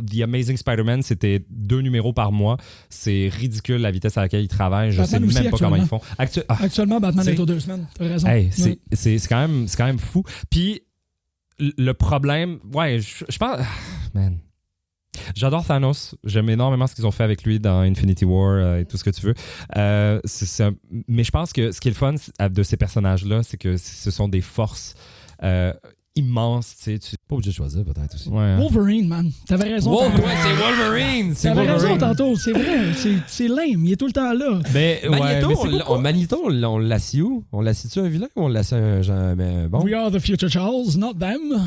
The Amazing Spider-Man, c'était 2 numéros par mois. C'est ridicule la vitesse à laquelle ils travaillent. Je sais même pas comment ils font. Actuellement, Batman est aux 2 semaines. T'as raison. Hey, c'est quand même fou. Puis le problème, je pense... man. J'adore Thanos. J'aime énormément ce qu'ils ont fait avec lui dans Infinity War et tout ce que tu veux. Mais je pense que ce qui est le fun de ces personnages-là, c'est que ce sont des forces immense, tu sais. Pas obligé de choisir, peut-être aussi. Ouais, hein. Wolverine, man. T'avais raison. C'est Wolverine! T'avais raison tantôt, c'est vrai. C'est lame, il est tout le temps là. Mais Magneto, on l'assit où? On l'assit-tu un vilain ou on l'assit un genre. Mais bon. We are the future Charles, not them.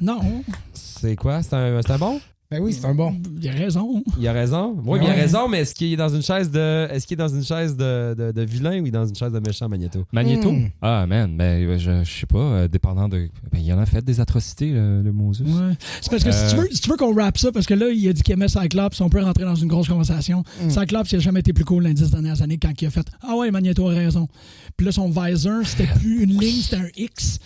Non. C'est quoi? C'est un bon? Ben oui, c'est un bon. Il a raison. Il a raison. Oui, il a raison, mais est-ce qu'il est dans une chaise de vilain ou dans une chaise de méchant Magneto? Magneto? Ah, man, ben, je sais pas, dépendant de... Ben, il en a fait des atrocités, le Moses. Ouais. C'est parce que si tu veux qu'on rappe ça, parce que là, il a dit qu'il aimait Cyclops, on peut rentrer dans une grosse conversation. Cyclops, il a jamais été plus cool les 10 dernières années quand il a fait « Ah ouais, Magneto a raison ». Puis là, son visor, c'était plus une ligne, c'était un X.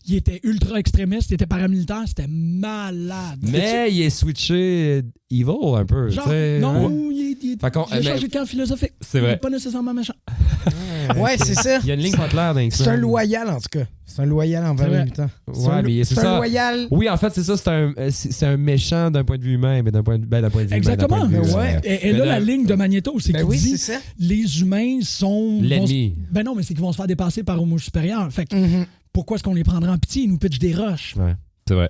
Il était ultra extrémiste, il était paramilitaire, c'était malade. Mais il est switché evil un peu. Genre, non, il a changé de camp philosophique. C'est vrai. Il n'est pas nécessairement méchant. Ouais, c'est ça. Il y a une ligne pas claire dans C'est un loyal, en tout cas. C'est un loyal envers les mutants. Ouais, mais c'est un loyal. Oui, en fait, c'est ça. C'est un méchant d'un point de vue humain, mais d'un point de vue exactement. humain. Exactement. Et là, la ligne de Magneto, c'est qu'il dit c'est ça. Les humains sont... l'ennemi. Ben non, mais c'est qu'ils vont se faire dépasser par Homo supérieur. Fait que pourquoi est-ce qu'on les prendrait en pitié? Ils nous pitchent des roches. Ouais. C'est vrai.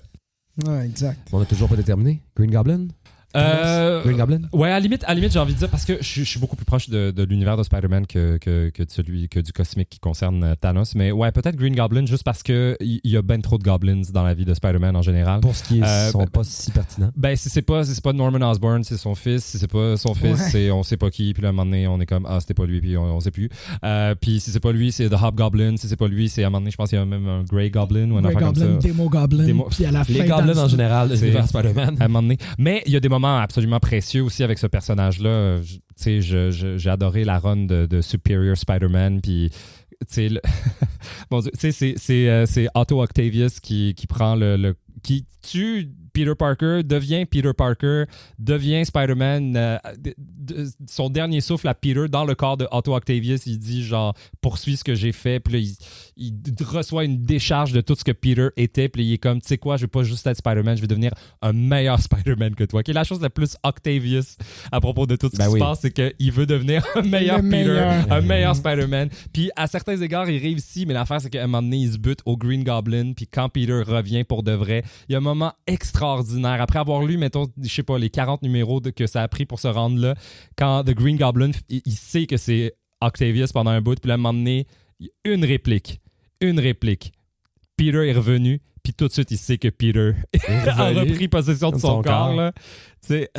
Ouais, exact. On n'a toujours pas déterminé. Green Goblin? Green Goblin? Ouais, à la limite, j'ai envie de dire, parce que je suis beaucoup plus proche de l'univers de Spider-Man que du cosmique qui concerne Thanos. Mais ouais, peut-être Green Goblin, juste parce que il y a ben trop de goblins dans la vie de Spider-Man en général. Pour ce qui est, sont pas si pertinents. Ben, si c'est pas Norman Osborn, c'est son fils. Si c'est pas son fils, c'est on sait pas qui. Puis là, à un moment donné, on est comme, c'était pas lui, puis on sait plus. Puis si c'est pas lui, c'est The Hobgoblin. Si c'est pas lui, c'est à un moment donné, je pense qu'il y a même un Grey Goblin ou un affaire comme ça. Demo Goblin. Puis à la fin, les goblins en général, de l'univers Spider-Man. À un moment donné. Mais il y a des moments absolument précieux aussi avec ce personnage-là. J'ai adoré la run de Superior Spider-Man, puis bon Dieu, c'est Otto Octavius qui prend qui tue Peter Parker, devient Spider-Man. Son dernier souffle à Peter dans le corps de Otto Octavius, il dit genre poursuis ce que j'ai fait, puis là il reçoit une décharge de tout ce que Peter était, puis il est comme tu sais quoi, je vais pas juste être Spider-Man, je vais devenir un meilleur Spider-Man que toi. Qui est la chose la plus Octavius à propos de tout ce qui se passe, c'est qu'il veut devenir un meilleur un meilleur Spider-Man. Puis à certains égards, il réussit, mais l'affaire c'est qu'à un moment donné, il se bute au Green Goblin, puis quand Peter revient pour de vrai, il y a un moment extraordinaire. Après avoir lu, mettons, je sais pas, les 40 numéros que ça a pris pour se rendre là, quand The Green Goblin, il sait que c'est Octavius pendant un bout, puis là, à un moment donné, une réplique. Peter est revenu, puis tout de suite, il sait que Peter a repris possession de son corps. Là. C'est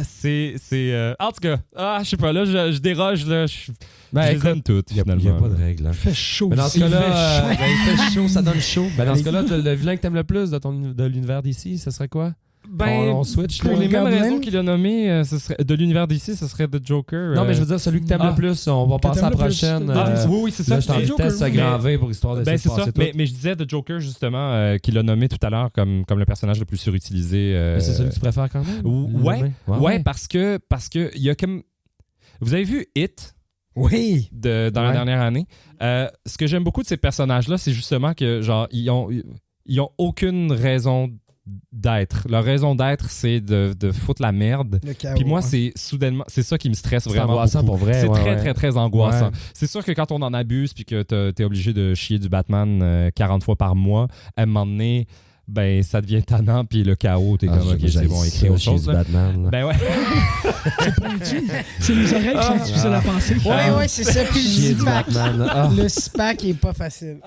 en tout cas, je sais pas, là, je déroge, là, je les aime toutes, finalement. Il n'y a pas de règle. Il fait chaud. Mais dans ce cas-là, il fait chaud, ça donne chaud. Dans ce cas-là, le vilain que t'aimes le plus de l'univers d'ici, ce serait quoi? On switch. Pour les mêmes raisons qu'il a nommé, ce serait, de l'univers d'ici, ce serait The Joker. Non, mais je veux dire, celui que t'aimes le plus, on va passer à la prochaine. Oui, c'est ça. Là, je t'en teste à grand V pour histoire de c'est ça. Mais je disais The Joker, justement, qu'il a nommé tout à l'heure comme le personnage le plus surutilisé. Mais c'est celui que tu préfères quand même? Ouais, parce que il y a comme... Vous avez vu It? Oui. Dans la dernière année. Ce que j'aime beaucoup de ces personnages-là, c'est justement que, genre, ils ont aucune raison d'être. Leur raison d'être, c'est de foutre la merde. Puis moi, c'est soudainement, c'est ça qui me stresse vraiment beaucoup. Pour vrai. C'est très, très angoissant. Ouais. C'est sûr que quand on en abuse puis que t'es obligé de chier du Batman 40 fois par mois, à un moment donné, ben ça devient tannant, puis le chaos, t'es comme, ok, c'est bon, écris autre chose. Batman, ben ouais. C'est pointu. C'est les oreilles qui sont difficiles à penser. Ouais, c'est ça. Puis le SPAC est pas facile.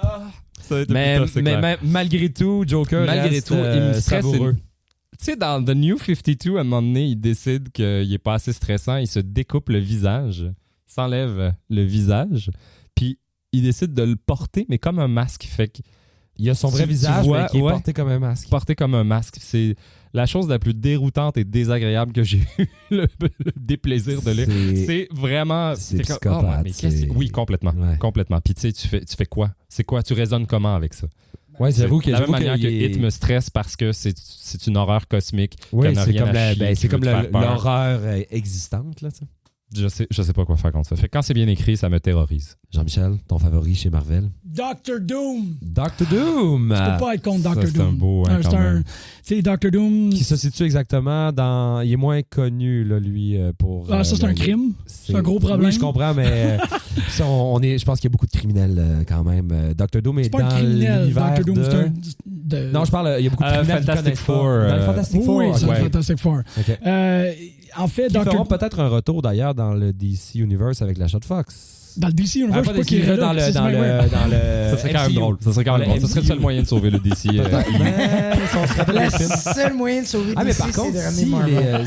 Mais malgré tout, Joker reste il me stresse savoureux. Tu sais, dans The New 52, à un moment donné, il décide qu'il est pas assez stressant, il se découpe le visage, s'enlève le visage, puis il décide de le porter, mais comme un masque. Fait que il a son vrai visage, mais qui est porté comme un masque. Porté comme un masque. C'est la chose la plus déroutante et désagréable que j'ai eu le déplaisir de lire. C'est vraiment... C'est psychopathe. Oui, complètement. Ouais. Complètement. Puis tu sais, tu fais quoi? C'est quoi? Tu raisonnes comment avec ça? Ouais, j'avoue que... De la même manière que It me stresse parce que c'est une horreur cosmique. Oui, c'est comme l'horreur existante, là, ça. Je sais pas quoi faire contre ça. Fait que quand c'est bien écrit, ça me terrorise. Jean-Michel, ton favori chez Marvel? Doctor Doom! Doctor Doom! Tu peux pas être contre Doctor Doom. C'est un beau... Tu sais, Doctor Doom... Qui se situe exactement dans... Il est moins connu, là, lui, pour... ça, c'est un crime. C'est un gros problème. Oui, je comprends, mais je pense qu'il y a beaucoup de criminels quand même. Doctor Doom est dans l'univers Doctor Doom, c'est un... Non, je parle... Il y a beaucoup de criminels Fantastic Four. Dans le Fantastic Four? Oui, c'est le Fantastic Four. En fait, Ils feront peut-être un retour, d'ailleurs, dans le DC Universe avec la Shot Fox. Dans le DC Universe, je sais pas qui est dans le ça serait quand même drôle. Ça serait quand même drôle. Ça serait le seul moyen de sauver le DC. Le seul moyen de sauver le DC, mais par contre,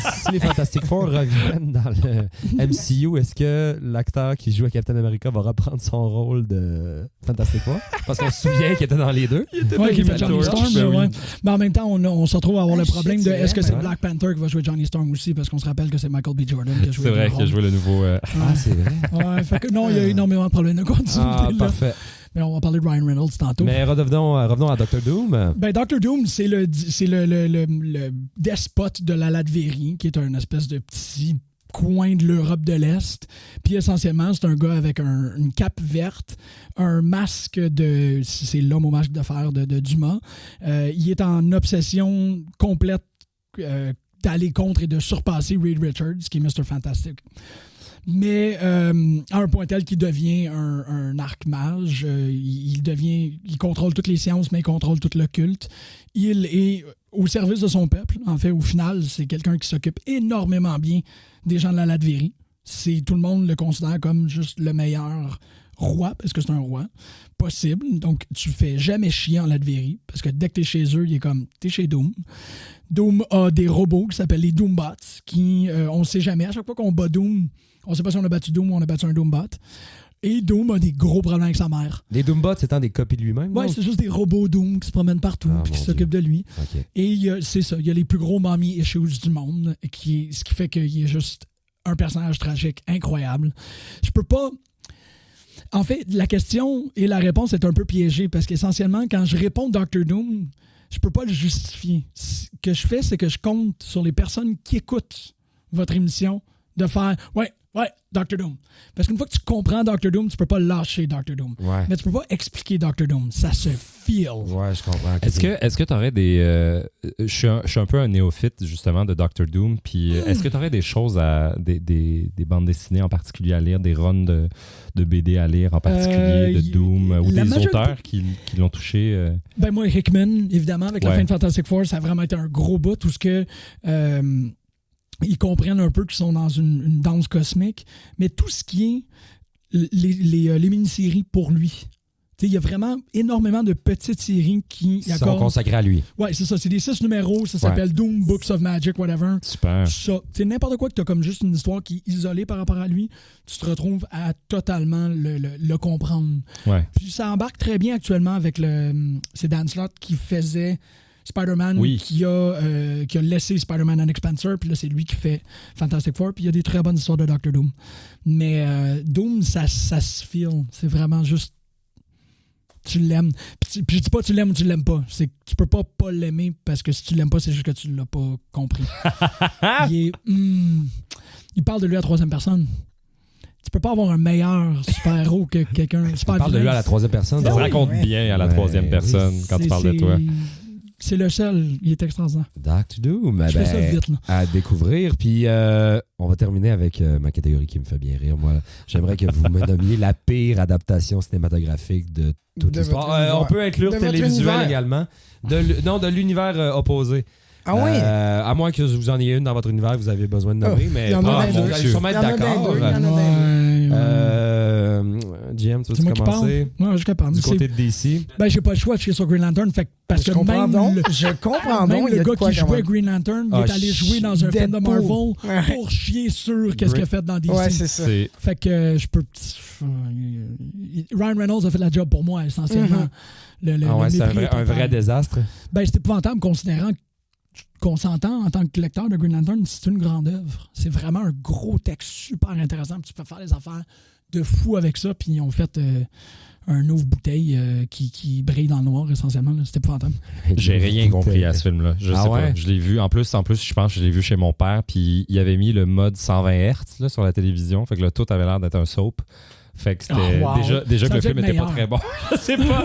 si les Fantastic Four reviennent dans le MCU, est-ce que l'acteur qui joue à Captain America va reprendre son rôle de Fantastic Four? Parce qu'on se souvient qu'il était dans les deux. Oui, il fait Johnny Storm. Mais en même temps, on se retrouve à avoir le problème de est-ce que c'est Black Panther qui va jouer Johnny Storm aussi? Parce qu'on se rappelle que c'est Michael B. Jordan qui a joué. C'est vrai qu'il a joué le nouveau... c'est vrai. Ouais, fait que non, il y a énormément de problèmes de continuité. Parfait. Mais on va parler de Ryan Reynolds tantôt. Mais revenons à Doctor Doom. Ben, Doctor Doom, c'est le despote de la Latvérie, qui est un espèce de petit coin de l'Europe de l'Est. Puis essentiellement, c'est un gars avec une cape verte, un masque de... C'est l'homme au masque de fer de Dumas. Il est en obsession complète d'aller contre et de surpasser Reed Richards, qui est Mr. Fantastic. Mais à un point tel qu'il devient un arc-mage, il contrôle toutes les sciences, mais il contrôle tout le culte. Il est au service de son peuple. En fait, au final, c'est quelqu'un qui s'occupe énormément bien des gens de la Latvérie. Tout le monde le considère comme juste le meilleur roi, parce que c'est un roi, possible. Donc, tu fais jamais chier en Latvérie, parce que dès que t'es chez eux, il est comme, t'es chez Doom. Doom a des robots qui s'appellent les Doombots, qui, on ne sait jamais, à chaque fois qu'on bat Doom, on ne sait pas si on a battu Doom ou on a battu un Doombot. Et Doom a des gros problèmes avec sa mère. Les Doombots étant des copies de lui-même? Oui, c'est juste des robots Doom qui se promènent partout et qui s'occupent de lui. Okay. Et c'est ça, il y a les plus gros mommy issues du monde, ce qui fait qu'il est juste un personnage tragique incroyable. Je peux pas... En fait, la question et la réponse est un peu piégée parce qu'essentiellement, quand je réponds Doctor Doom, je peux pas le justifier. Ce que je fais, c'est que je compte sur les personnes qui écoutent votre émission de faire « Ouais, Dr. Doom ». Parce qu'une fois que tu comprends Dr. Doom, tu peux pas lâcher Dr. Doom. Ouais. Mais tu peux pas expliquer Dr. Doom. Ça se feel. Ouais, je comprends. Est-ce que tu aurais des... je suis un peu un néophyte, justement, de Dr. Doom. Puis est-ce que tu aurais des choses des bandes dessinées en particulier à lire, des runs de BD à lire en particulier, de Doom, ou des auteurs qui l'ont touché? Ben moi, Hickman, évidemment, avec la fin de Fantastic Four, ça a vraiment été un gros bout. Tout ce que... ils comprennent un peu qu'ils sont dans une danse cosmique, mais tout ce qui est les mini-séries pour lui. Il y a vraiment énormément de petites séries qui sont consacrées à lui. Ouais, c'est ça. C'est des 6 numéros. Ça s'appelle Doom, Books of Magic, whatever. Super. Ça, n'importe quoi que tu as comme juste une histoire qui est isolée par rapport à lui, tu te retrouves à totalement le comprendre. Ouais. Puis ça embarque très bien actuellement avec c'est Dan Slott qui faisait Spider-Man, qui a laissé Spider-Man and Expanser, puis là, c'est lui qui fait Fantastic Four, puis il y a des très bonnes histoires de Dr. Doom. Mais Doom, ça se feel. C'est vraiment juste... Tu l'aimes. Puis je dis pas tu l'aimes ou tu l'aimes pas. C'est que tu peux pas l'aimer, parce que si tu l'aimes pas, c'est juste que tu l'as pas compris. Il parle de lui à la troisième personne. Tu peux pas avoir un meilleur super-héros que quelqu'un... Tu parles de lui à la troisième personne. Ça se raconte bien à la troisième personne quand tu parles de toi. C'est le seul. Il est extraordinaire. Dr. Doom. Je fais ça vite, là. À découvrir. Puis on va terminer avec ma catégorie qui me fait bien rire. Moi, j'aimerais que vous me nommiez la pire adaptation cinématographique de toute l'histoire. On peut inclure télévisuel également. De l'univers opposé. Ah oui? À moins que vous en ayez une dans votre univers que vous avez besoin de nommer, mais vous allez sûrement être d'accord. GM, tu veux commencer? Ouais, je capable. Du côté de DC? Ben, j'ai pas le choix de chier sur Green Lantern. Parce que je comprends même donc. le gars qui jouait Green Lantern, il est allé jouer dans un film de Marvel pour chier sur qu'est-ce qu'il a fait dans DC. Ouais, c'est ça. Fait que je peux... Ryan Reynolds a fait la job pour moi, essentiellement. C'est un vrai désastre. Ben, c'est épouvantable considérant qu'on s'entend en tant que lecteur de Green Lantern, c'est une grande œuvre. C'est vraiment un gros texte super intéressant. Tu peux faire des affaires de fou avec ça. Puis ils ont fait un ouvre bouteille qui brille dans le noir, essentiellement. C'était épouvantable. J'ai rien compris à ce film-là. Je sais pas. Je l'ai vu. En plus, je pense que je l'ai vu chez mon père. Puis il avait mis le mode 120 Hz là, sur la télévision. Fait que là, tout avait l'air d'être un soap. Fait que c'était déjà que le film était pas très bon. Je sais pas.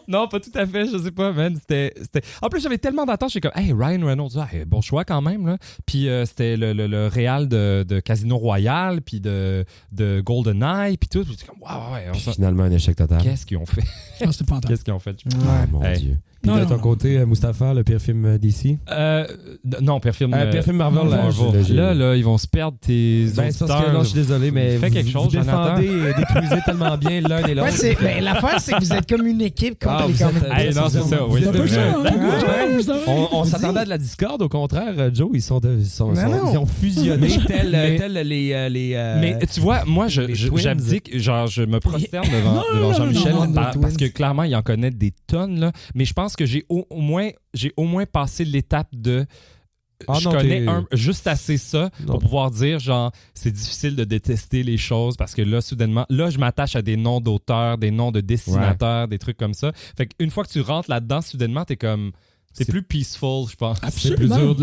Non, pas tout à fait. Je sais pas, man. C'était... En plus, j'avais tellement d'attentes. J'étais comme, hey, Ryan Reynolds, bon choix quand même. Là. Puis c'était le réal de Casino Royale, puis de GoldenEye, puis tout. Puis j'étais comme, finalement, un échec total. Qu'est-ce qu'ils ont fait? C'était fantastique. Qu'est-ce qu'ils ont fait? Mon Dieu. Puis de ton côté, Mustapha, le pire film DC? Non, pire film Marvel. Là, ils vont se perdre tes auditeurs. C'est parce que là, je suis désolé, mais fais quelque chose, vous défendez et détruisez tellement bien l'un et l'autre. Ouais, l'affaire, c'est que vous êtes comme une équipe contre les comics. Non, c'est ça. Oui, on s'attendait à de la discorde. Au contraire, Joe, ils ont fusionné tel les... Mais tu vois, moi, j'abdique, genre, je me prosterne devant Jean-Michel parce que clairement, il en connaît des tonnes, là. Mais je pense que j'ai au moins passé l'étape de... je connais juste assez ça pour pouvoir dire, genre, c'est difficile de détester les choses parce que là, soudainement, je m'attache à des noms d'auteurs, des noms de dessinateurs, des trucs comme ça. Fait qu'une fois que tu rentres là-dedans, soudainement, t'es comme... C'est plus peaceful, je pense. Absolument.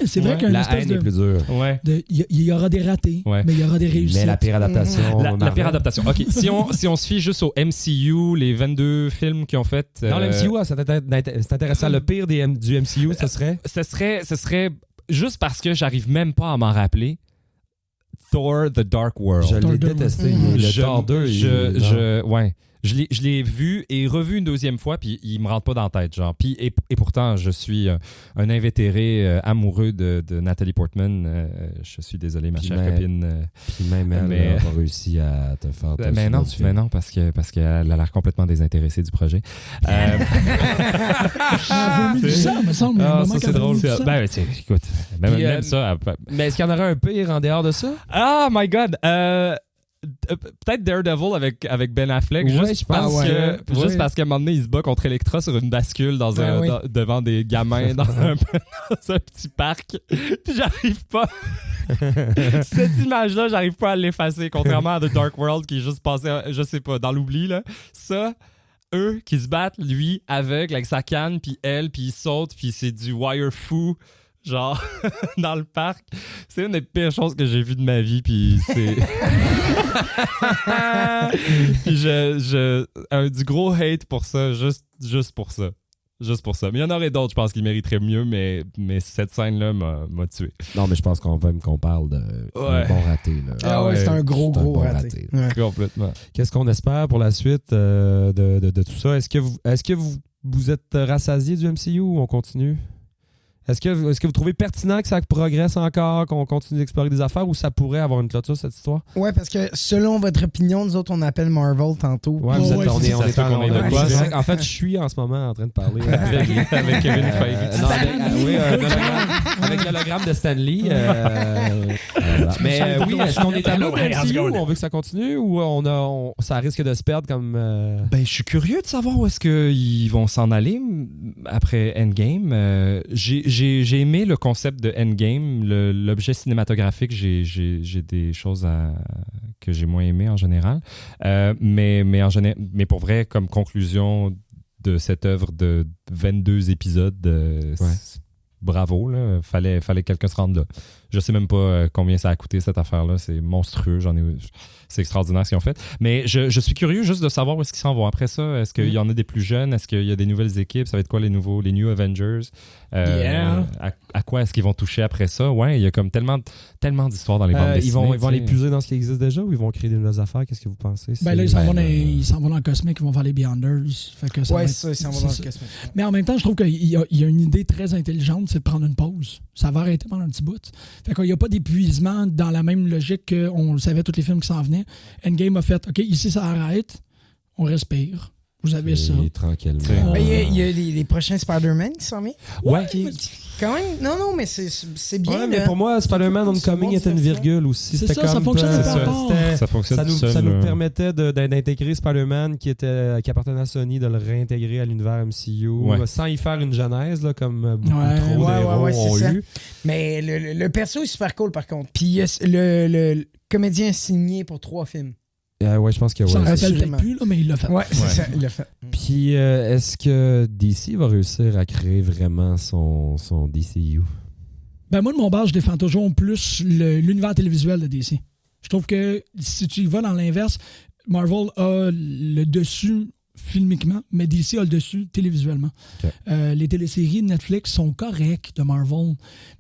C'est vrai qu'un espèce est plus dure. Il y aura des ratés, mais il y aura des réussites. Mais la pire adaptation... La pire adaptation. OK, si on se fie juste au MCU, les 22 films qu'ils ont fait... Dans le MCU, c'est intéressant. Le pire du MCU, ce serait? Ce serait juste parce que j'arrive même pas à m'en rappeler. Thor The Dark World. Je l'ai détesté. Le Thor 2, Je l'ai vu et revu une deuxième fois, puis il me rentre pas dans la tête, genre. Puis, et pourtant, je suis un invétéré amoureux de Nathalie Portman. Je suis désolé, ma chère copine. Puis même elle n'a pas réussi à te faire... Mais non, parce qu'elle a l'air complètement désintéressée du projet. Ça me semble. Ça, c'est drôle. Ben, écoute, même ça... Mais est-ce qu'il y en aurait un pire en dehors de ça? Oh my God! Peut-être Daredevil avec Ben Affleck, juste parce qu'à un moment donné, il se bat contre Elektra sur une bascule devant des gamins dans un petit parc. Puis j'arrive pas... Cette image-là, j'arrive pas à l'effacer, contrairement à The Dark World qui est juste passé, je sais pas, dans l'oubli. Là. Ça... eux qui se battent, lui, aveugle, avec sa canne, puis elle, puis il saute, puis c'est du wire fou, genre, dans le parc. C'est une des pires choses que j'ai vues de ma vie, puis c'est... puis du gros hate pour ça, juste pour ça. Juste pour ça. Mais il y en aurait d'autres, je pense, qui mériteraient mieux, mais cette scène-là m'a tué. Non, mais je pense qu'on parle d'un bon raté. Là. Ah ouais, c'est un gros raté. Ouais. Complètement. Qu'est-ce qu'on espère pour la suite de tout ça? Est-ce que vous êtes rassasié du MCU ou on continue? Est-ce que vous trouvez pertinent que ça progresse encore, qu'on continue d'explorer des affaires ou ça pourrait avoir une clôture, cette histoire? Ouais, parce que selon votre opinion, nous autres, on appelle Marvel tantôt. Ouais, en fait, je suis en ce moment en train de parler avec Kevin Feige. Avec l'hologramme de Stanley. Mais oui, est-ce qu'on est à l'eau MCU ou on veut que ça continue ou ça risque de se perdre comme... Ben, je suis curieux de savoir où est-ce qu'ils vont s'en aller après Endgame. J'ai aimé le concept de Endgame, l'objet cinématographique, j'ai des choses que j'ai moins aimé en général. Mais pour vrai, comme conclusion de cette œuvre de 22 épisodes, bravo, là, fallait que quelqu'un se rende là. Je sais même pas combien ça a coûté cette affaire-là, c'est monstrueux, c'est extraordinaire ce qu'ils ont fait. Mais je suis curieux juste de savoir où est-ce qu'ils s'en vont après ça. Est-ce qu'il y en a des plus jeunes? Est-ce qu'il y a des nouvelles équipes? Ça va être quoi les New Avengers? À quoi est-ce qu'ils vont toucher après ça? Ouais, il y a comme tellement d'histoires dans les bandes dessinées. Ils vont les puiser dans ce qui existe déjà ou ils vont créer de nouvelles affaires? Qu'est-ce que vous pensez? Ben là, ils s'en vont dans le cosmique, ils vont faire les Beyonders. Fait que ça, ils s'en vont dans le cosmique. Mais en même temps, je trouve qu'il y a une idée très intelligente, c'est de prendre une pause. Ça va arrêter pendant un petit bout. Fait qu'il n'y a pas d'épuisement dans la même logique qu'on le savait, tous les films qui s'en venaient. Endgame a fait, OK, ici ça arrête, on respire. Vous avez ça. Tranquillement. Il y a les prochains Spider-Man qui s'en viennent. Ouais. Quand même, non, mais c'est bien. Ouais, mais pour moi, Spider-Man Homecoming était une virgule aussi. C'est ça fonctionne pas. Ça fonctionne ça nous permettait d'intégrer Spider-Man qui appartenait à Sony, de le réintégrer à l'univers MCU sans y faire une genèse, là, comme beaucoup trop d'héros ont eu. Mais le perso est super cool, par contre. Puis le comédien signé pour 3 films. Ouais, je pense que ça ne rappelle peut-être plus, là, mais il l'a fait. Ouais, c'est ça, il l'a fait. Puis, est-ce que DC va réussir à créer vraiment son DCU? Ben moi, de mon bord, je défends toujours plus l'univers télévisuel de DC. Je trouve que si tu y vas dans l'inverse, Marvel a le dessus filmiquement, mais DC a le dessus télévisuellement. Okay. Les téléséries de Netflix sont correctes de Marvel,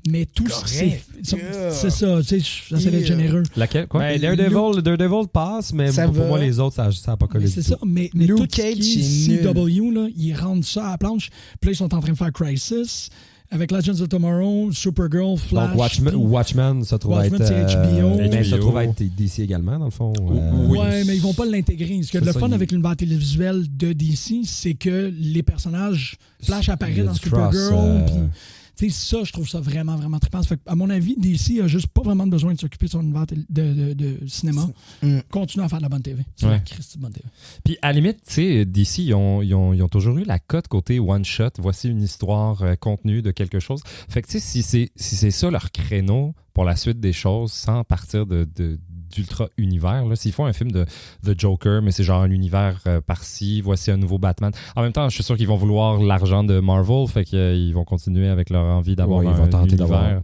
mais tout c'est ça, tu sais, j'essaie d'être généreux. Laquelle, quoi? Ben, Daredevil passe, mais pour moi, les autres, ça n'a pas collé. C'est ça, mais tout ce qui est CW, là, ils rendent ça à la planche, puis là, ils sont en train de faire Crisis, avec Legends of Tomorrow, Supergirl, Flash. Donc Watchmen, ça trouve être HBO. Mais ça trouve être DC également, dans le fond. Oui, mais ils vont pas l'intégrer. Ce que le fun avec l'univers télévisuel de DC, c'est que les personnages Flash apparaissent dans Supergirl. Tu sais, ça, je trouve ça vraiment, vraiment trippant. Fait à mon avis, DC a juste pas vraiment besoin de s'occuper de son univers de cinéma. Continue à faire de la bonne TV. C'est la Christie de bonne TV. Puis, à la limite, tu sais, DC, ils ont toujours eu la cote côté one-shot. Voici une histoire contenue de quelque chose. Fait que, tu sais, si c'est ça leur créneau pour la suite des choses, sans partir d'ultra-univers. S'ils font un film de The Joker, mais c'est genre un univers par-ci, voici un nouveau Batman. En même temps, je suis sûr qu'ils vont vouloir l'argent de Marvel, fait qu'ils vont continuer avec leur envie d'avoir un univers,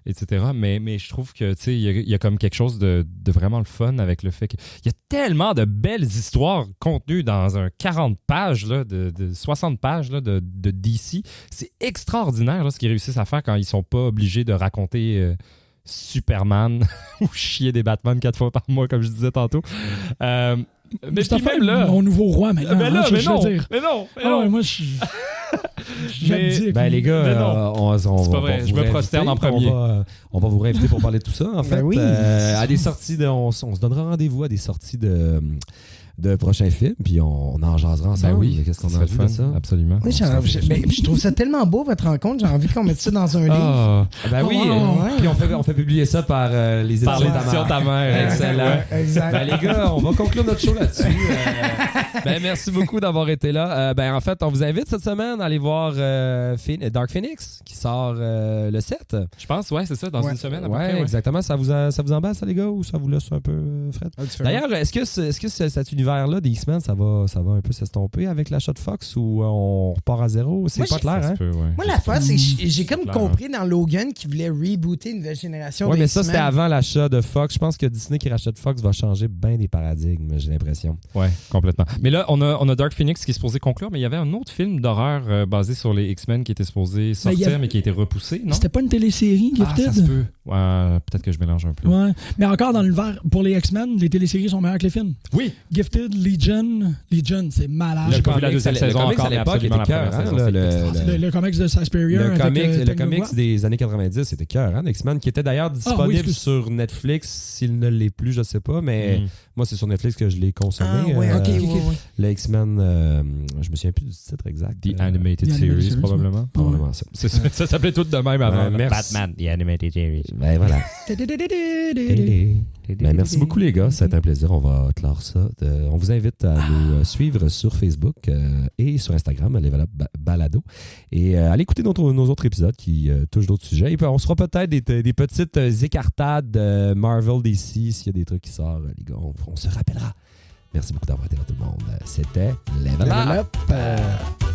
etc. Mais je trouve que il y a comme quelque chose de vraiment le fun avec le fait qu'il y a tellement de belles histoires contenues dans un 40 pages, là, de 60 pages là, de DC. C'est extraordinaire là, ce qu'ils réussissent à faire quand ils sont pas obligés de raconter... Superman ou chier des Batman 4 fois par mois, comme je disais tantôt. Mais puis même là... Mon nouveau roi, maintenant. Mais non. Moi, Ben les gars, c'est pas vrai, je me prosterne en premier. On va vous réinviter pour parler de tout ça, en fait. Oui. À des sorties, on se donnera rendez-vous à des sorties de prochains films, puis on en jasera ensemble. Ben oui, qu'est-ce qu'on a vu de ça? Absolument. Oui, je trouve ça tellement beau, votre rencontre. J'ai envie qu'on mette ça dans un livre. Ben oui, puis on fait publier ça par les éditions Ta Mère. Excellent. Exact. Ben les gars, on va conclure notre show là-dessus. Ben merci beaucoup d'avoir été là. Ben en fait, on vous invite cette semaine à aller voir Dark Phoenix, qui sort le 7. Je pense, ouais, c'est ça, dans une semaine. Ouais, exactement. Ça vous emballe, ça, les gars, ou ça vous laisse un peu fret? D'ailleurs, est-ce que cet univers univers-là des X-Men, ça va un peu s'estomper avec l'achat de Fox ou on repart à zéro? C'est pas clair, hein? Moi, la force, c'est que j'ai comme compris dans Logan qu'ils voulaient rebooter une nouvelle génération. Oui, mais X-Men. ça, c'était avant l'achat de Fox. Je pense que Disney qui rachète Fox va changer bien des paradigmes, j'ai l'impression. Oui, complètement. Mais là, on a Dark Phoenix qui est supposé conclure, mais il y avait un autre film d'horreur basé sur les X-Men qui était supposé sortir, mais qui a été repoussé, non? C'était pas une télésérie, Gifted? Ah, ça se peut. Peut-être que je mélange un peu. Ouais. Mais encore dans l'univers, pour les X-Men, les téléséries sont meilleures que les films. Oui. Gifted, Legion, c'est malade. J'ai pas vu la deuxième saison encore, à l'époque était cœur, le comics de Suspiria. Le comics des années 90, c'était cœur, hein, X-Men, qui était d'ailleurs disponible sur Netflix. S'il ne l'est plus, je sais pas, mais moi, c'est sur Netflix que je l'ai consommé. Le X-Men, je me souviens plus du titre exact. The Animated Series, probablement. Probablement ça. Ça s'appelait tout de même avant. Batman, The Animated Series. Ben voilà. Merci beaucoup, les gars. Ça a été un plaisir. On va clore ça. On vous invite à nous suivre sur Facebook et sur Instagram, à Level Up Balado. Et allez écouter nos autres épisodes qui touchent d'autres sujets. Et puis, on se fera peut-être des petites écartades Marvel, DC, s'il y a des trucs qui sortent, les gars. On se rappellera. Merci beaucoup d'avoir été là, tout le monde. C'était Level Up.